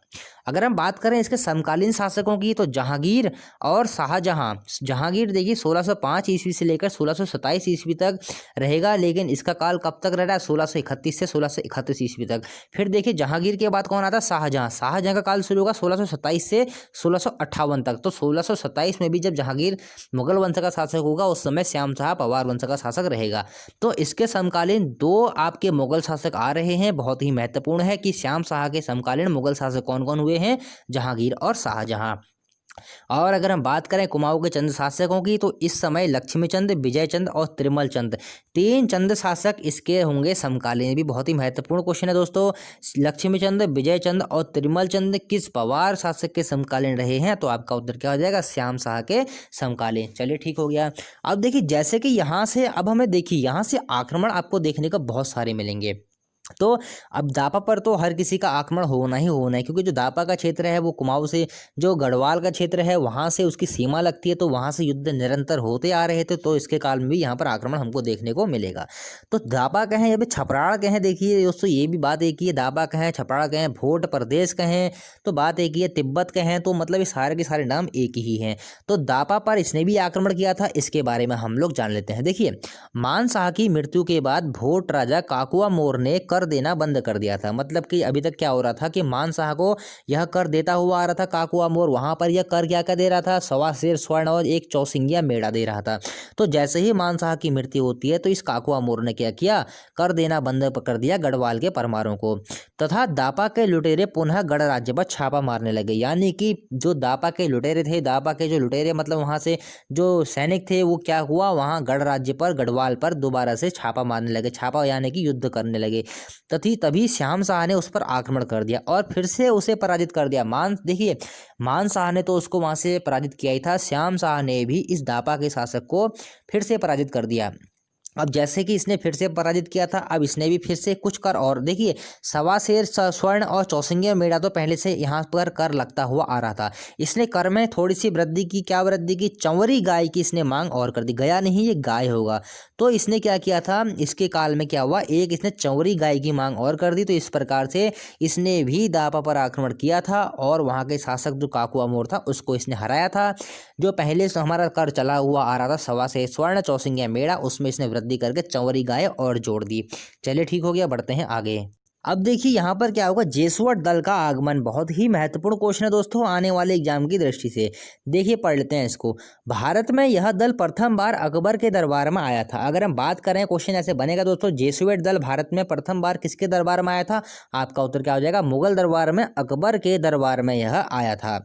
अगर हम बात करें इसके समकालीन शासकों की तो जहांगीर और शाहजहां। जहांगीर देखिए 1605 ईस्वी से लेकर 1627 ईस्वी तक रहेगा, लेकिन इसका काल कब तक रहा है, 1631 से 1631 ईस्वी तक। फिर देखिए जहांगीर के बाद कौन आता है, शाहजहां। शाहजहां का काल शुरू होगा 1627 से 1658 तक। तो 1627 में भी जब जहांगीर मुगल वंश का शासक होगा उस समय श्याम शाह पवार वंश का शासक रहेगा। तो इसके समकालीन दो आपके मुगल शासक आ रहे हैं। बहुत ही महत्वपूर्ण है कि श्याम शाह के समकालीन मुगल शासक कौन कौन हुए हैं, जहांगीर और शाहजहां। और अगर हम बात करें कुमाऊं के चंद शासकों की तो इस समय लक्ष्मी चंद, विजय चंद और त्रिमल चंद, तीन चंद शासक इसके होंगे समकालीन। भी बहुत ही महत्वपूर्ण क्वेश्चन है दोस्तों। लक्ष्मी चंद, विजय चंद और त्रिमल चंद किस पवार शासक के समकालीन रहे हैं, तो आपका उत्तर क्या हो जाएगा, श्याम शाह के समकालीन। चलिए ठीक हो गया। अब देखिए जैसे कि यहाँ से अब हमें देखिए यहाँ से आक्रमण आपको देखने को बहुत सारे मिलेंगे। तो अब दापा पर तो हर किसी का आक्रमण होना ही होना है, क्योंकि जो दापा का क्षेत्र है वो कुमाऊं से, जो गढ़वाल का क्षेत्र है वहां से उसकी सीमा लगती है, तो वहां से युद्ध निरंतर होते आ रहे थे। तो इसके काल में भी यहाँ पर आक्रमण हमको देखने को मिलेगा। तो दापा कहें या फिर छपराड़ कहें, देखिए दोस्तों ये भी बात एक ही है। दापा कहें, छपराड़ कहें, भोट प्रदेश कहें तो बात एक ही है, तिब्बत कहें तो मतलब ये सारे के सारे नाम एक ही हैं। तो दापा पर इसने भी आक्रमण किया था, इसके बारे में हम लोग जान लेते हैं। देखिए मान शाह की मृत्यु के बाद भोट राजा काकुआ मोर ने कर देना बंद कर दिया था। मतलब कि अभी तक क्या हो रहा था कि मान शाह को यह कर देता हुआ आ रहा था काकुआ मोर, वहां पर यह कर क्या क्या दे रहा था, 1.25 सेर स्वर्ण और 1 चौसिंगिया मेढ़ा दे रहा था। तो जैसे ही मान शाह की मृत्यु होती है तो इस काकुआ मोर ने क्या किया, कर देना बंद कर दिया गढ़वाल के परमारों को, तथा दापा के लुटेरे पुनः गढ़ राज्य पर छापा मारने लगे। यानी कि जो दापा के लुटेरे थे, दापा के जो लुटेरे मतलब वहां से जो सैनिक थे, वो क्या हुआ, वहां गढ़ राज्य पर, गढ़वाल पर दोबारा से छापा मारने लगे। छापा यानी कि युद्ध करने लगे। तभी श्याम शाह ने उस पर आक्रमण कर दिया और फिर से उसे पराजित कर दिया। देखिए मान शाह ने तो उसको वहां से पराजित किया ही था, श्याम शाह ने भी इस दापा के शासक को फिर से पराजित कर दिया। अब जैसे कि इसने फिर से पराजित किया था, अब इसने भी फिर से कुछ कर, और देखिए 1.25 सेर स्वर्ण और चौसिंगिया मेढ़ा तो पहले से यहाँ पर कर लगता हुआ आ रहा था। इसने कर में थोड़ी सी वृद्धि की। क्या वृद्धि की, चंवरी गाय की इसने मांग और कर दी। गया नहीं, ये गाय होगा। तो इसने क्या किया था, इसके काल में क्या हुआ, एक इसने चंवरी गाय की मांग और कर दी। तो इस प्रकार से इसने भी दापा पर आक्रमण किया था और वहाँ के शासक जो काकुआ मोर था उसको इसने हराया था। जो पहले से हमारा कर चला हुआ आ रहा था 1.25 सेर स्वर्ण चौसिंगिया मेढ़ा, उसमें इसने वृद्धि करके चंवरी गाय और जोड़ दी। चलिए ठीक हो गया, बढ़ते हैं आगे। अब देखिए यहाँ पर क्या होगा, जेसुअट दल का आगमन। बहुत ही महत्वपूर्ण क्वेश्चन है दोस्तों आने वाले एग्जाम की दृष्टि से। देखिए पढ़ लेते हैं इसको। भारत में यह दल प्रथम बार अकबर के दरबार में आया था। अगर हम बात करें, क्वेश्चन ऐसे बनेगा दोस्तों, जेसुएट दल भारत में प्रथम बार किसके दरबार में आया था, आपका उत्तर क्या हो जाएगा, मुगल दरबार में, अकबर के दरबार में यह आया था।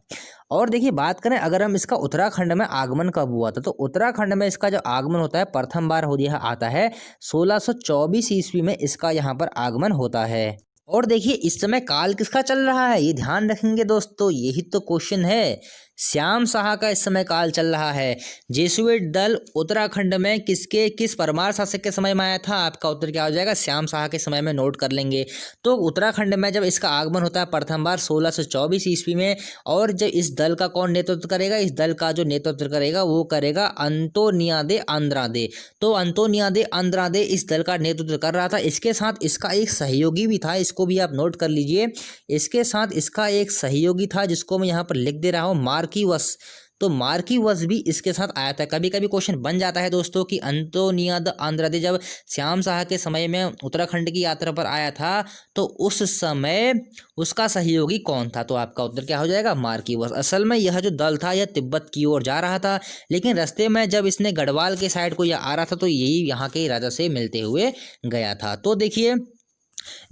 और देखिए बात करें अगर हम इसका उत्तराखंड में आगमन कब हुआ था, तो उत्तराखंड में इसका जो आगमन होता है प्रथम बार हो यह आता है 1624 ईस्वी में इसका यहाँ पर आगमन होता है। और देखिए इस समय काल किसका चल रहा है, ये ध्यान रखेंगे दोस्तों, यही तो क्वेश्चन है। श्याम शाह का इस समय काल चल रहा है। जेसुएट दल उत्तराखंड में किस परमार शासक के समय में आया था, आपका उत्तर क्या हो जाएगा, श्याम शाह के समय में। नोट कर लेंगे। तो उत्तराखंड में जब इसका आगमन होता है प्रथम बार 1624 ईस्वी में, और जब इस दल का कौन नेतृत्व करेगा, इस दल का जो नेतृत्व करेगा वो करेगा अंतोनियादे आंद्रादे। तो अंतोनियादे आंद्रादे इस दल का नेतृत्व कर रहा था। इसके साथ इसका एक सहयोगी भी था, इसको भी आप नोट कर लीजिए। इसके साथ इसका एक सहयोगी था जिसको मैं यहाँ पर लिख दे रहा हूँ, मार्किवस। तो मार्किवस भी इसके साथ आया था। कभी कभी क्वेश्चन बन जाता है दोस्तों कि अंतोनियाद आंद्रादे जब श्याम शाह के समय में उत्तराखंड की यात्रा पर आया था तो उस समय उसका सहयोगी कौन था, तो आपका उत्तर क्या हो जाएगा, मार्किवस। असल में यह जो दल था यह तिब्बत की ओर जा रहा था, लेकिन रास्ते में जब इसने गढ़वाल के साइड को यह आ रहा था तो यही यहाँ के राजा से मिलते हुए गया था। तो देखिए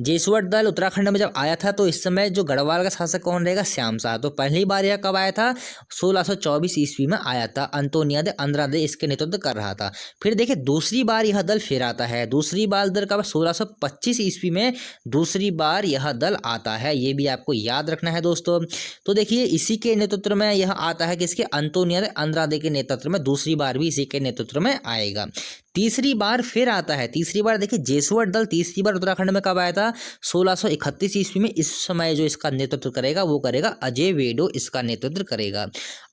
जेसुअट दल उत्तराखंड में जब आया था तो इस समय जो गढ़वाल का शासक कौन रहेगा, श्याम शाह। तो पहली बार यह कब आया था, 1624 ईस्वी में आया था। अंतोनिया दे अंद्रादे इसके नेतृत्व कर रहा था। फिर देखिए दूसरी बार यह दल फिर आता है। दूसरी बार दल कब, 1625 ईस्वी में दूसरी बार यह दल आता है। ये भी आपको याद रखना है दोस्तों। तो देखिए इसी के नेतृत्व में यह आता है, किसके, अंतोनिया दे अंद्रादे के नेतृत्व में। दूसरी बार भी इसी के नेतृत्व में आएगा। तीसरी बार फिर आता है। तीसरी बार देखिए जेसुअट दल तीसरी बार उत्तराखंड में कब आया था, 1631 ईस्वी में। इस समय जो इसका नेतृत्व करेगा वो करेगा अजय वेडो, इसका नेतृत्व करेगा।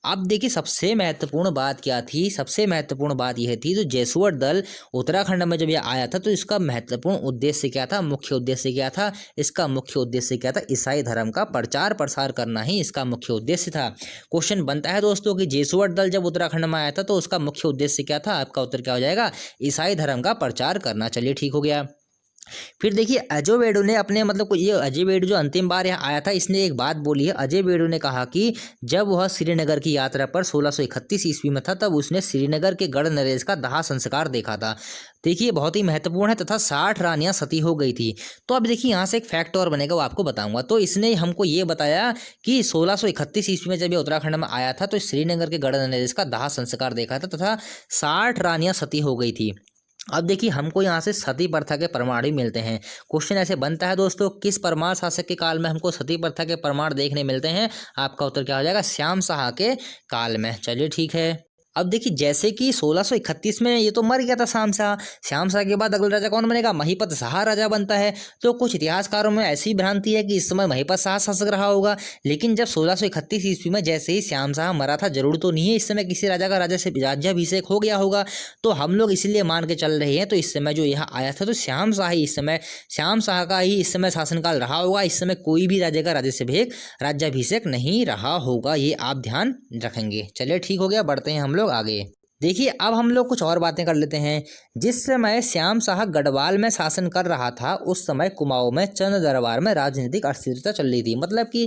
अब देखिए सबसे महत्वपूर्ण बात क्या थी, सबसे महत्वपूर्ण बात यह थी जो जेसुअट दल उत्तराखंड में जब यह आया था तो इसका महत्वपूर्ण उद्देश्य क्या था, मुख्य उद्देश्य क्या था, इसका मुख्य उद्देश्य क्या था, ईसाई धर्म का प्रचार प्रसार करना ही इसका मुख्य उद्देश्य था। क्वेश्चन बनता है दोस्तों कि जेसुअट दल जब उत्तराखंड में आया था तो उसका मुख्य उद्देश्य क्या था, आपका उत्तर क्या हो जाएगा, ईसाई धर्म का प्रचार करना। चलिए ठीक हो गया। फिर देखिए अजय बेडू ने अपने मतलब ये अजय बेडू जो अंतिम बार यहाँ आया था इसने एक बात बोली है। अजय बेडू ने कहा कि जब वह श्रीनगर की यात्रा पर 1631 ईस्वी में था तब उसने श्रीनगर के गढ़ नरेश का दाह संस्कार देखा था। देखिए बहुत ही महत्वपूर्ण है। तथा 60 रानियां सती हो गई थी। तो अब देखिए यहाँ से एक फैक्ट और बनेगा, वो आपको बताऊंगा। तो इसने हमको ये बताया कि 1631 ईस्वी में जब ये उत्तराखंड में आया था तो श्रीनगर के गढ़ नरेश का दाह संस्कार देखा था तथा 60 रानियां सती हो गई थी। अब देखिए हमको यहाँ से सती प्रथा के प्रमाण भी मिलते हैं। क्वेश्चन ऐसे बनता है दोस्तों, किस परमार शासक के काल में हमको सती प्रथा के प्रमाण देखने मिलते हैं, आपका उत्तर क्या हो जाएगा, श्याम शाह के काल में। चलिए ठीक है। अब देखिए जैसे कि 1631 में ये तो मर गया था श्याम शाह। श्याम शाह के बाद अगला राजा कौन बनेगा, महिपत शाह राजा बनता है। तो कुछ इतिहासकारों में ऐसी भ्रांति है कि इस समय महिपत शाह शासक रहा होगा। लेकिन जब 1631 ईस्वी में जैसे ही श्याम शाह मरा था, जरूर तो नहीं है इस समय किसी राजा का राज्याभिषेक हो गया होगा। तो हम लोग इसीलिए मान के चल रहे हैं तो इस समय जो यहाँ आया था तो श्याम शाह ही इस समय, श्याम शाह का ही इस समय शासनकाल रहा होगा। इस समय कोई भी राजा का राज्याभिषेक नहीं रहा होगा, ये आप ध्यान रखेंगे। चलिए ठीक हो गया, बढ़ते हैं हम लोग आगे। देखिए अब हम लोग कुछ और बातें कर लेते हैं। जिस समय श्याम शाह गढ़वाल में शासन कर रहा था उस समय कुमाऊं में चंद दरबार में राजनीतिक अस्थिरता चल रही थी। मतलब कि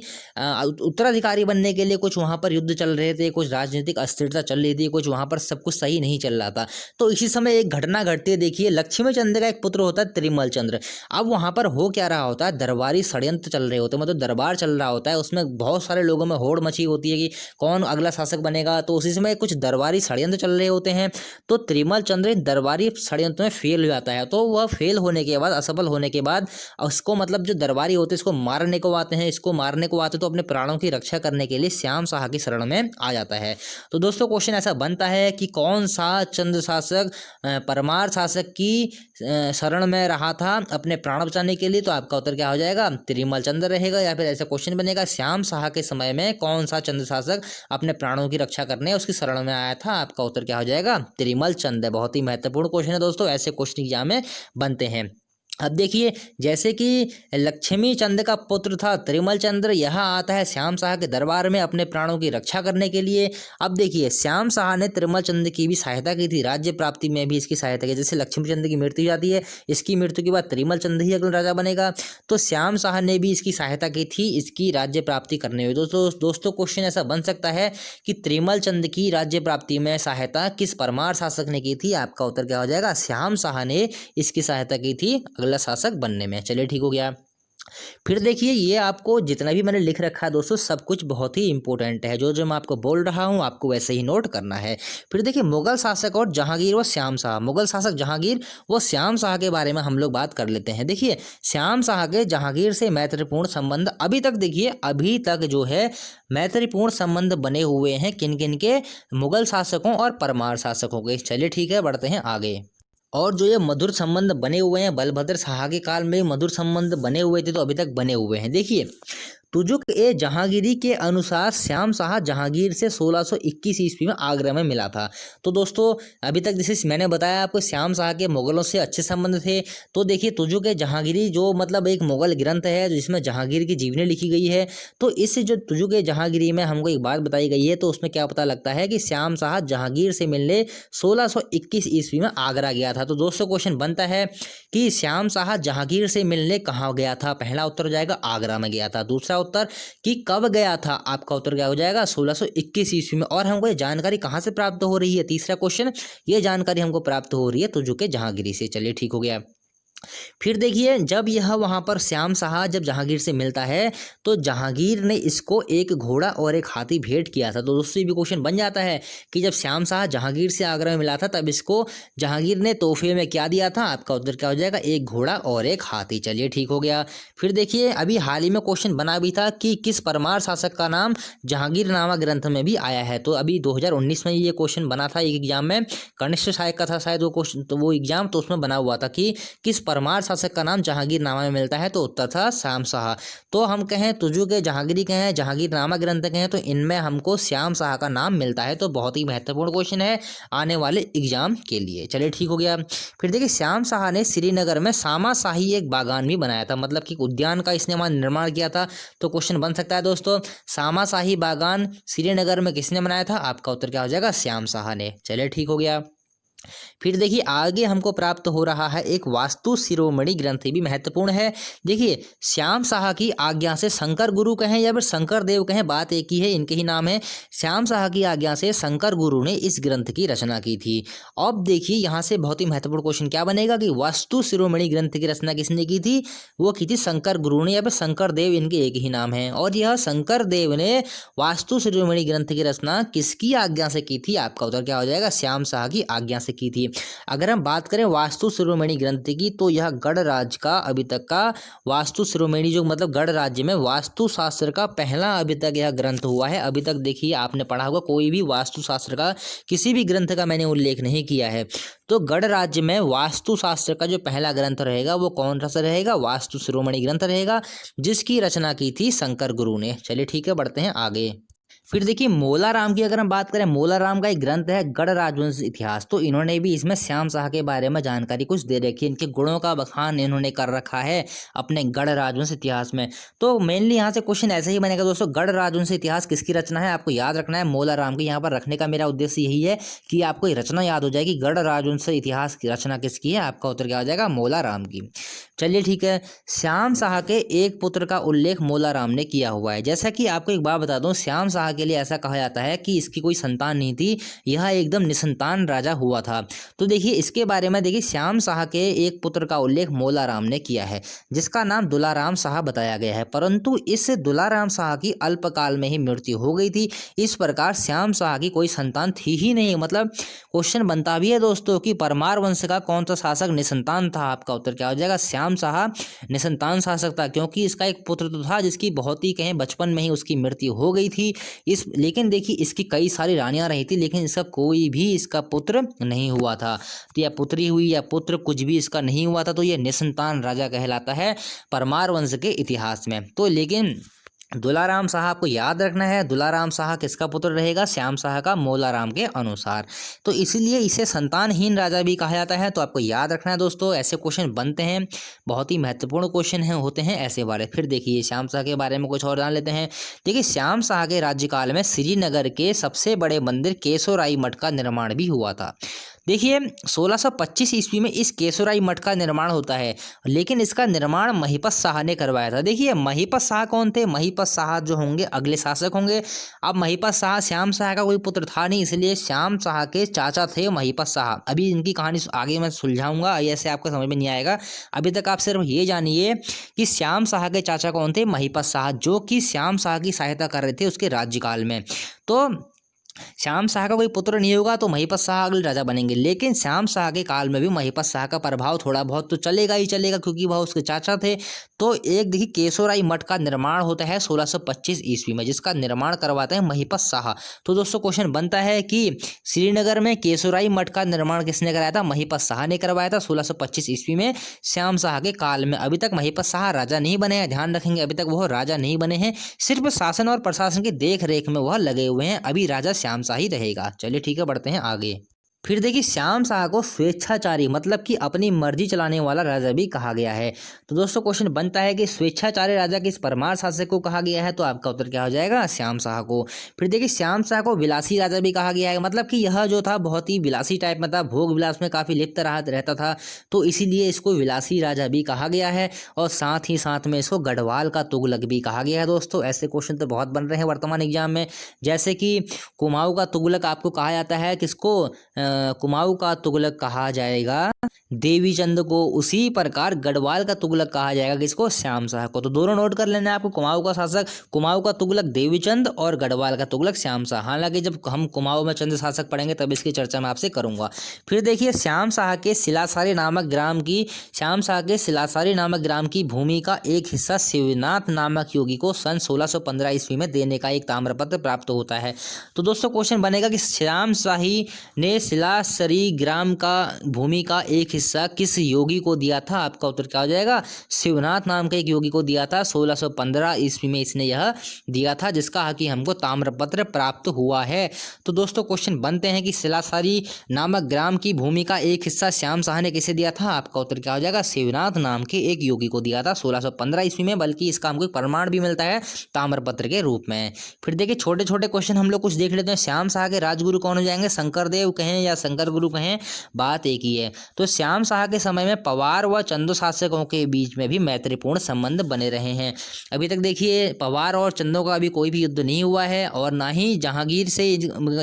उत्तराधिकारी बनने के लिए कुछ वहां पर युद्ध चल रहे थे, कुछ राजनीतिक अस्थिरता चल रही थी, कुछ वहां पर सब कुछ सही नहीं चल रहा था। तो इसी समय एक घटना घटती है। देखिए लक्ष्मी चंद्र का एक पुत्र होता है त्रिमल चंद्र। अब वहां पर हो क्या रहा होता है, दरबारी षड्यंत्र चल रहे होते हैं, मतलब दरबार चल रहा होता है, उसमें बहुत सारे लोगों में होड़ मची होती है कि कौन अगला शासक बनेगा। तो उसी समय कुछ दरबारी षड्यंत्र चल होते हैं। तो त्रिमल चंद्र दरबारी षड्यंत्र में फेल हो जाता है। तो वह फेल होने के बाद, असफल होने के बाद उसको मतलब जो दरबारी होते हैं इसको मारने को आते हैं, तो अपने प्राणों की रक्षा करने के लिए श्याम शाह की शरण में आ जाता है। तो दोस्तों क्वेश्चन ऐसा बनता है कि कौन सा चंद्र शासक परमार शासक की शरण में रहा था अपने प्राण बचाने के लिए, तो आपका उत्तर क्या हो जाएगा, त्रिमल चंद्र रहेगा। या फिर ऐसा क्वेश्चन बनेगा श्याम शाह के समय में कौन सा चंद्र शासक अपने प्राणों की रक्षा करने उसकी शरण में आया था, आपका उत्तर क्या हो जाएगा, त्रिमल चंद। बहुत ही महत्वपूर्ण क्वेश्चन है दोस्तों, ऐसे क्वेश्चन एग्जाम में बनते हैं। अब देखिए जैसे कि लक्ष्मी चंद का पुत्र था त्रिमल चंद्र, यहाँ आता है श्याम शाह के दरबार में अपने प्राणों की रक्षा करने के लिए। अब देखिए श्याम शाह ने त्रिमल चंद की भी सहायता की थी, राज्य प्राप्ति में भी इसकी सहायता की। जैसे लक्ष्मी चंद की मृत्यु हो जाती है, इसकी मृत्यु के बाद त्रिमल चंद ही अगला राजा बनेगा। तो श्याम शाह ने भी इसकी सहायता की थी इसकी राज्य प्राप्ति करने में। दोस्तों क्वेश्चन ऐसा बन सकता है कि त्रिमल चंद की राज्य प्राप्ति में सहायता किस परमार शासक ने की थी, आपका उत्तर क्या हो जाएगा, श्याम शाह ने इसकी सहायता की थी अगला शासक बनने में। चलिए ठीक हो गया। फिर देखिए ये आपको जितना भी मैंने लिख रखा है दोस्तों सब कुछ बहुत ही इंपॉर्टेंट है। जो जो मैं आपको बोल रहा हूँ आपको वैसे ही नोट करना है। फिर देखिए मुगल शासक और जहांगीर व श्याम शाह, मुगल शासक जहांगीर व श्याम शाह के बारे में हम लोग बात कर लेते हैं। देखिए श्याम शाह के जहांगीर से मैत्रीपूर्ण संबंध अभी तक, देखिए अभी तक जो है मैत्रीपूर्ण संबंध बने हुए हैं किन किन के, मुगल शासकों और परमार शासकों के। चलिए ठीक है, बढ़ते हैं आगे। और जो ये मधुर संबंध बने हुए हैं, बलभद्र शाह के काल में मधुर संबंध बने हुए थे तो अभी तक बने हुए हैं। देखिए तुजुक ए जहांगीरी के अनुसार श्याम शाह जहांगीर से 1621 ईस्वी में आगरा में मिला था। तो दोस्तों अभी तक जैसे मैंने बताया आपको श्याम शाह के मुगलों से अच्छे संबंध थे। तो देखिए तुजुक ए जहांगीरी जो मतलब एक मुगल ग्रंथ है जिसमें जहांगीर की जीवनी लिखी गई है। तो इस जो तुजुक ए जहांगीरी में हमको एक बात बताई गई है, तो उसमें क्या पता लगता है कि श्याम शाह जहांगीर से मिलने 1621 ईस्वी में आगरा गया था। तो दोस्तों क्वेश्चन बनता है कि श्याम शाह जहांगीर से मिलने कहाँ गया था, पहला उत्तर हो जाएगा आगरा में गया था। दूसरा उत्तर कि कब गया था, आपका उत्तर क्या हो जाएगा 1621 ईस्वी में। और हमको ये जानकारी कहाँ से प्राप्त हो रही है, तीसरा क्वेश्चन, ये जानकारी हमको प्राप्त हो रही है तुजुक ए जहांगीरी से। चलिए ठीक हो गया। फिर देखिए जब यह वहाँ पर श्याम शाह जब जहांगीर से मिलता है तो जहांगीर ने इसको एक घोड़ा और एक हाथी भेंट किया था। तो दोस्तों ये भी क्वेश्चन बन जाता है कि जब श्याम शाह जहांगीर से आगरा में मिला था तब इसको जहांगीर ने तोहफे में क्या दिया था। आपका उत्तर क्या हो जाएगा, एक घोड़ा और एक हाथी। चलिए ठीक हो गया। फिर देखिए अभी हाल ही में क्वेश्चन बना भी था कि किस परमार शासक का नाम जहांगीर नामा ग्रंथ में भी आया है। तो अभी 2019 में ये क्वेश्चन बना था एक एग्जाम में, कनिष्ठ सहायक का था शायद वो क्वेश्चन, तो वो एग्जाम तो उसमें बना हुआ था कि किस परमार शासक का नाम जहांगीरनामा में मिलता है। तो उत्तर था श्याम शाह। तो हम कहें तुजू के जहांगीरी कहें जहांगीरनामा ग्रंथ कहें तो इनमें हमको श्याम शाह का नाम मिलता है। तो बहुत ही महत्वपूर्ण क्वेश्चन है आने वाले एग्जाम के लिए। चलिए ठीक हो गया। फिर देखिए श्याम शाह ने श्रीनगर में सामाशाही एक बागान भी बनाया था, मतलब कि उद्यान का इसने वहाँ निर्माण किया था। तो क्वेश्चन बन सकता है दोस्तों, सामाशाही बागान श्रीनगर में किसने बनाया था। आपका उत्तर क्या हो जाएगा, श्याम शाह ने। चलिए ठीक हो गया। फिर देखिए आगे हमको प्राप्त हो रहा है एक वास्तु शिरोमणि ग्रंथ, भी महत्वपूर्ण है। देखिए श्याम शाह की आज्ञा से शंकर गुरु कहें या फिर शंकर देव कहें, बात एक ही है, इनके ही नाम है। श्याम शाह की आज्ञा से शंकर गुरु ने इस ग्रंथ की रचना की थी। अब देखिए यहाँ से बहुत ही महत्वपूर्ण क्वेश्चन क्या बनेगा कि वास्तु शिरोमणि ग्रंथ की रचना किसने की थी। वो की थी शंकर गुरु ने या फिर शंकर देव, इनके एक ही नाम है। और यह शंकर देव ने वास्तु शिरोमणि ग्रंथ की रचना किसकी आज्ञा से की थी। आपका उत्तर क्या हो जाएगा, श्याम शाह की आज्ञा से की थी। अगर हम बात करें वास्तु शिरोमणि ग्रंथ की तो यह गढ़ राज्य का अभी तक का वास्तु शिरोमणि जो मतलब गढ़ राज्य में वास्तु शास्त्र का पहला अभी तक यह ग्रंथ हुआ है। अभी तक देखिए आपने पढ़ा होगा कोई भी वास्तु शास्त्र का किसी भी ग्रंथ का मैंने उल्लेख नहीं किया है। तो गढ़ राज्य में वास्तु शास्त्र का जो पहला ग्रंथ रहेगा वो कौन सा रहेगा, वास्तु शिरोमणि ग्रंथ रहेगा, जिसकी रचना की थी शंकर गुरु ने। चलिए ठीक है, बढ़ते हैं आगे। फिर देखिए मोलाराम की अगर हम बात करें, मोलाराम का एक ग्रंथ है गढ़ राजवंश इतिहास। तो इन्होंने भी इसमें श्याम शाह के बारे में जानकारी कुछ दे रखी है, इनके गुणों का बखान इन्होंने कर रखा है अपने गढ़ राजवंश इतिहास में। तो मेनली यहाँ से क्वेश्चन ऐसे ही बनेगा दोस्तों, गढ़ राजवंश इतिहास किसकी रचना है, आपको याद रखना है मोलाराम की। यहाँ पर रखने का मेरा उद्देश्य यही है कि आपको ये रचना याद हो जाएगी, गढ़ राजवंश इतिहास की रचना किसकी है। आपका उत्तर क्या हो जाएगा, मोलाराम की। चलिए ठीक है। श्याम शाह के एक पुत्र का उल्लेख मोलाराम ने किया हुआ है। जैसा कि आपको एक बात बता दूं, श्याम शाह के लिए ऐसा कहा जाता है कि इसकी कोई संतान नहीं थी, यह एकदम निसंतान राजा हुआ था। तो देखिए इसके बारे में देखिए श्याम शाह के एक पुत्र का उल्लेख मोलाराम ने किया है जिसका नाम दुलाराम शाह बताया गया है, परंतु इस दुलाराम शाह की अल्पकाल में ही मृत्यु हो गई थी। इस प्रकार श्याम शाह की कोई संतान थी ही नहीं। मतलब क्वेश्चन बनता भी है दोस्तों कि परमार वंश का कौन सा शासक निसंतान था। आपका उत्तर क्या हो जाएगा, श्याम शाह निसंतान शासक था, क्योंकि इसका एक पुत्र तो था जिसकी बहुत ही कहें बचपन में ही उसकी मृत्यु हो गई थी। लेकिन देखिए इसकी कई सारी रानियां रही थी, लेकिन इसका कोई भी इसका पुत्र नहीं हुआ था। तो या पुत्री हुई या पुत्र कुछ भी इसका नहीं हुआ था, तो यह निसंतान राजा कहलाता है परमार वंश के इतिहास में। तो लेकिन दुलाराम शाह आपको याद रखना है, दुलाराम शाह किसका पुत्र रहेगा, श्याम शाह का, मोलाराम के अनुसार। तो इसीलिए इसे संतानहीन राजा भी कहा जाता है। तो आपको याद रखना है दोस्तों, ऐसे क्वेश्चन बनते हैं, बहुत ही महत्वपूर्ण क्वेश्चन हैं होते हैं ऐसे वाले। फिर देखिए श्याम शाह के बारे में कुछ और जान लेते हैं। देखिए श्याम शाह के राज्यकाल में श्रीनगर के सबसे बड़े मंदिर केशोराई मठ का निर्माण भी हुआ था। देखिए 1625 ईस्वी में इस केशोराई मठ का निर्माण होता है, लेकिन इसका निर्माण महिपत शाह ने करवाया था। देखिए महिपत शाह कौन थे, महिपत शाह जो होंगे अगले शासक होंगे। अब महिपत शाह श्याम शाह का कोई पुत्र था नहीं, इसलिए श्याम शाह के चाचा थे महिपत शाह। अभी इनकी कहानी आगे मैं सुलझाऊंगा, ऐसे आपको समझ में नहीं आएगा। अभी तक आप सिर्फ ये जानिए कि श्याम शाह के चाचा कौन थे, महिपत शाह, जो कि श्याम शाह की सहायता कर रहे थे उसके राज्यकाल में। तो श्याम शाह का कोई पुत्र नहीं होगा तो महिपत शाह अगले राजा बनेंगे, लेकिन श्याम शाह के काल में भी महिपत शाह का प्रभाव थोड़ा बहुत तो चलेगा ही चलेगा, क्योंकि वह उसके चाचा थे। तो एक देखिए केशोराई मठ का निर्माण होता है 1625 ईस्वी में, जिसका निर्माण करवाते हैं महिपत शाह। तो दोस्तों क्वेश्चन बनता है कि श्रीनगर में केशोराई मठ का निर्माण किसने कराया था, महिपत शाह ने करवाया था 1625 ईस्वी में श्याम शाह के काल में। अभी तक महिपत शाह राजा नहीं बने हैं, ध्यान रखेंगे, अभी तक वह राजा नहीं बने हैं, सिर्फ शासन और प्रशासन की देख रेख में वह लगे हुए हैं। अभी राजा श्याम शाह ही रहेगा। चलिए ठीक है, बढ़ते हैं आगे। फिर देखिए श्याम शाह को स्वेच्छाचारी मतलब कि अपनी मर्जी चलाने वाला राजा भी कहा गया है। तो दोस्तों क्वेश्चन बनता है कि स्वेच्छाचारी राजा किस परमार शासक को कहा गया है। तो आपका उत्तर क्या हो जाएगा, श्याम शाह को। फिर देखिए श्याम शाह को विलासी राजा भी कहा गया है, मतलब कि यह जो था बहुत ही विलासी टाइप में था, भोग विलास में काफ़ी लिप्त रहता था, तो इसीलिए इसको विलासी राजा भी कहा गया है। और साथ ही साथ में इसको गढ़वाल का तुगलक भी कहा गया है। दोस्तों ऐसे क्वेश्चन तो बहुत बन रहे हैं वर्तमान एग्जाम में, जैसे कि कुमाऊं का तुगलक आपको कहा जाता है किसको, कुमाऊं का तुगलक कहा जाएगा देवीचंद को, उसी प्रकार गढ़वाल का तुगलक कहा जाएगा किसको, श्याम शाह को। तो दोनों नोट कर लेना है आपको, कुमाऊं का शासक, कुमाऊं का तुगलक देवीचंद और गढ़वाल का तुगलक श्याम शाह। हालांकि जब हम कुमाऊं में चंद शासक पढ़ेंगे तब इसकी चर्चा मैं आपसे करूंगा। फिर देखिए श्याम शाह के सिलासारी नामक ग्राम की, श्याम शाह के सिलासारी नामक ग्राम की भूमि का एक हिस्सा शिवनाथ नामक योगी को सन 1615 ईस्वी में देने का एक ताम्रपत्र प्राप्त होता है। तो दोस्तों क्वेश्चन बनेगा कि श्याम शाही ने सिलासरी ग्राम का भूमि का एक हिस्सा किस योगी को दिया था। आपका उत्तर क्या हो जाएगा, शिवनाथ नाम के एक योगी को दिया था। 1615 ईस्वी में इसने यह दिया था, जिसका कि हमको ताम्रपत्र प्राप्त हुआ है। तो दोस्तों क्वेश्चन बनते हैं कि सिलासारी नामक ग्राम की भूमि का एक हिस्सा श्याम शाह ने किसे दिया था। आपका उत्तर क्या हो जाएगा, शिवनाथ नाम के एक योगी को दिया था 1615 ईस्वी में, बल्कि इसका हमको एक प्रमाण भी मिलता है ताम्रपत्र के रूप में। फिर देखिए छोटे छोटे क्वेश्चन हम लोग कुछ देख लेते हैं। श्याम शाह के राजगुरु कौन हो जाएंगे, शंकरदेव कहें या शंकर गुरु कहें, बात एक ही है। तो श्याम शाह के समय में पवार व चंदो शासकों के बीच में भी मैत्रीपूर्ण संबंध बने रहे हैं। अभी तक देखिए पवार और चंदों का अभी कोई भी युद्ध नहीं हुआ है, और ना ही जहांगीर से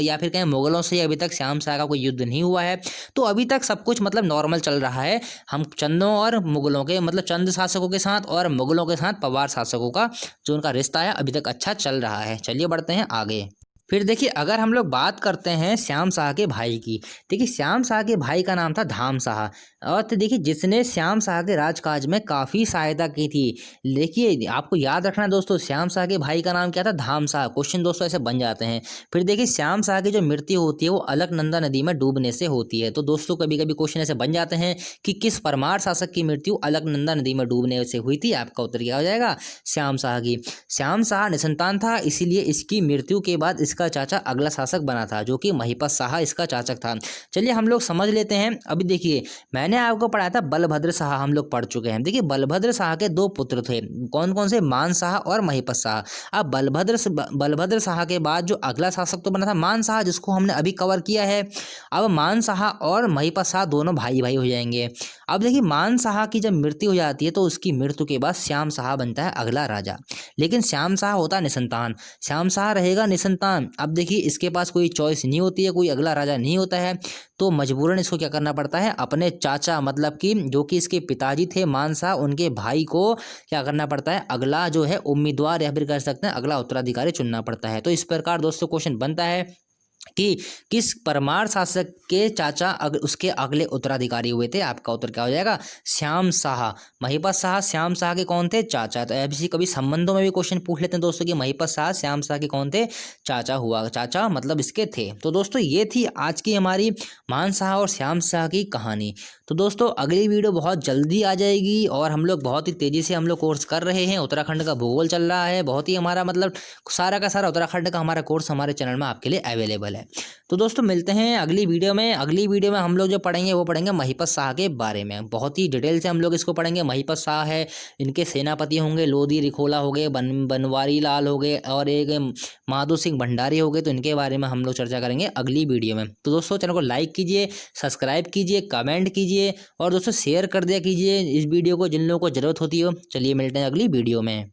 या फिर कहें मुगलों से अभी तक श्याम शाह का कोई युद्ध नहीं हुआ है। तो अभी तक सब कुछ मतलब नॉर्मल चल रहा है। हम चंदों और मुगलों के मतलब चंद शासकों के साथ और मुगलों के साथ पवार शासकों का जो उनका रिश्ता है अभी तक अच्छा चल रहा है। चलिए बढ़ते हैं आगे। फिर देखिए अगर हम लोग बात करते हैं श्याम शाह के भाई की, देखिए श्याम शाह के भाई का नाम था धाम शाह, और तो देखिए जिसने श्याम शाह के राजकाज में काफ़ी सहायता की थी। देखिए आपको याद रखना दोस्तों, श्याम शाह के भाई का नाम क्या था, धाम शाह। क्वेश्चन दोस्तों ऐसे बन जाते हैं। फिर देखिए श्याम शाह की जो मृत्यु होती है वो अलकनंदा नदी में डूबने से होती है। तो दोस्तों कभी कभी क्वेश्चन ऐसे बन जाते हैं कि किस परमार शासक की मृत्यु अलकनंदा नदी में डूबने से हुई थी। आपका उत्तर क्या हो जाएगा, श्याम शाह की। श्याम शाह निसंतान था, इसीलिए इसकी मृत्यु के बाद इसका चाचा अगला शासक बना था, जो कि महिपत शाह इसका चाचक था। चलिए हम लोग समझ लेते हैं। अभी देखिए मैंने आपको पढ़ाया था बलभद्र शाह, हम लोग पढ़ चुके हैं। देखिए बलभद्र शाह के दो पुत्र थे, कौन कौन से, मान शाह और महिपत शाह। अब बलभद्र शाह के बाद जो अगला शासक तो बना था मान शाह, जिसको हमने अभी कवर किया है। अब मान शाह और महिपत शाह दोनों भाई भाई हो जाएंगे। अब देखिए मान शाह की जब मृत्यु हो जाती है तो उसकी मृत्यु के बाद श्याम शाह बनता है अगला राजा, लेकिन श्याम शाह होता है निसंतान। श्याम शाह रहेगा निसंतान। अब देखिए इसके पास कोई चॉइस नहीं होती है, कोई अगला राजा नहीं होता है, तो मजबूरन इसको क्या करना पड़ता है, अपने चाचा मतलब कि जो कि इसके पिताजी थे मान शाह, उनके भाई को क्या करना पड़ता है, अगला जो है उम्मीदवार या फिर कह सकते हैं अगला उत्तराधिकारी चुनना पड़ता है। तो इस प्रकार दोस्तों क्वेश्चन बनता है कि किस परमार शासक के चाचा उसके अगले उत्तराधिकारी हुए थे। आपका उत्तर क्या हो जाएगा, श्याम शाह। महिपत शाह श्याम शाह के कौन थे, चाचा। तो ऐसे कभी संबंधों में भी क्वेश्चन पूछ लेते हैं दोस्तों कि महिपत शाह श्याम शाह के कौन थे, चाचा हुआ, चाचा मतलब इसके थे। तो दोस्तों ये थी आज की हमारी मान शाह और श्याम शाह की कहानी। तो दोस्तों अगली वीडियो बहुत जल्दी आ जाएगी, और हम लोग बहुत ही तेज़ी से हम लोग कोर्स कर रहे हैं। उत्तराखंड का भूगोल चल रहा है, बहुत ही हमारा मतलब सारा का सारा उत्तराखंड का हमारा कोर्स हमारे चैनल में आपके लिए अवेलेबल है। तो दोस्तों मिलते हैं अगली वीडियो में। अगली वीडियो में हम लोग जो पढ़ेंगे वो पढ़ेंगे महिपत शाह के बारे में, बहुत ही डिटेल से हम लोग इसको पढ़ेंगे। महिपत शाह है, इनके सेनापति होंगे लोधी रिखोला हो गए, बनवारी लाल हो गए, और एक माधो सिंह भंडारी हो गए। तो इनके बारे में हम लोग चर्चा करेंगे अगली वीडियो में। तो दोस्तों चैनल को लाइक कीजिए, सब्सक्राइब कीजिए, कमेंट कीजिए, और दोस्तों शेयर कर दिया कीजिए इस वीडियो को जिन लोगों को ज़रूरत होती हो। चलिए मिलते हैं अगली वीडियो में।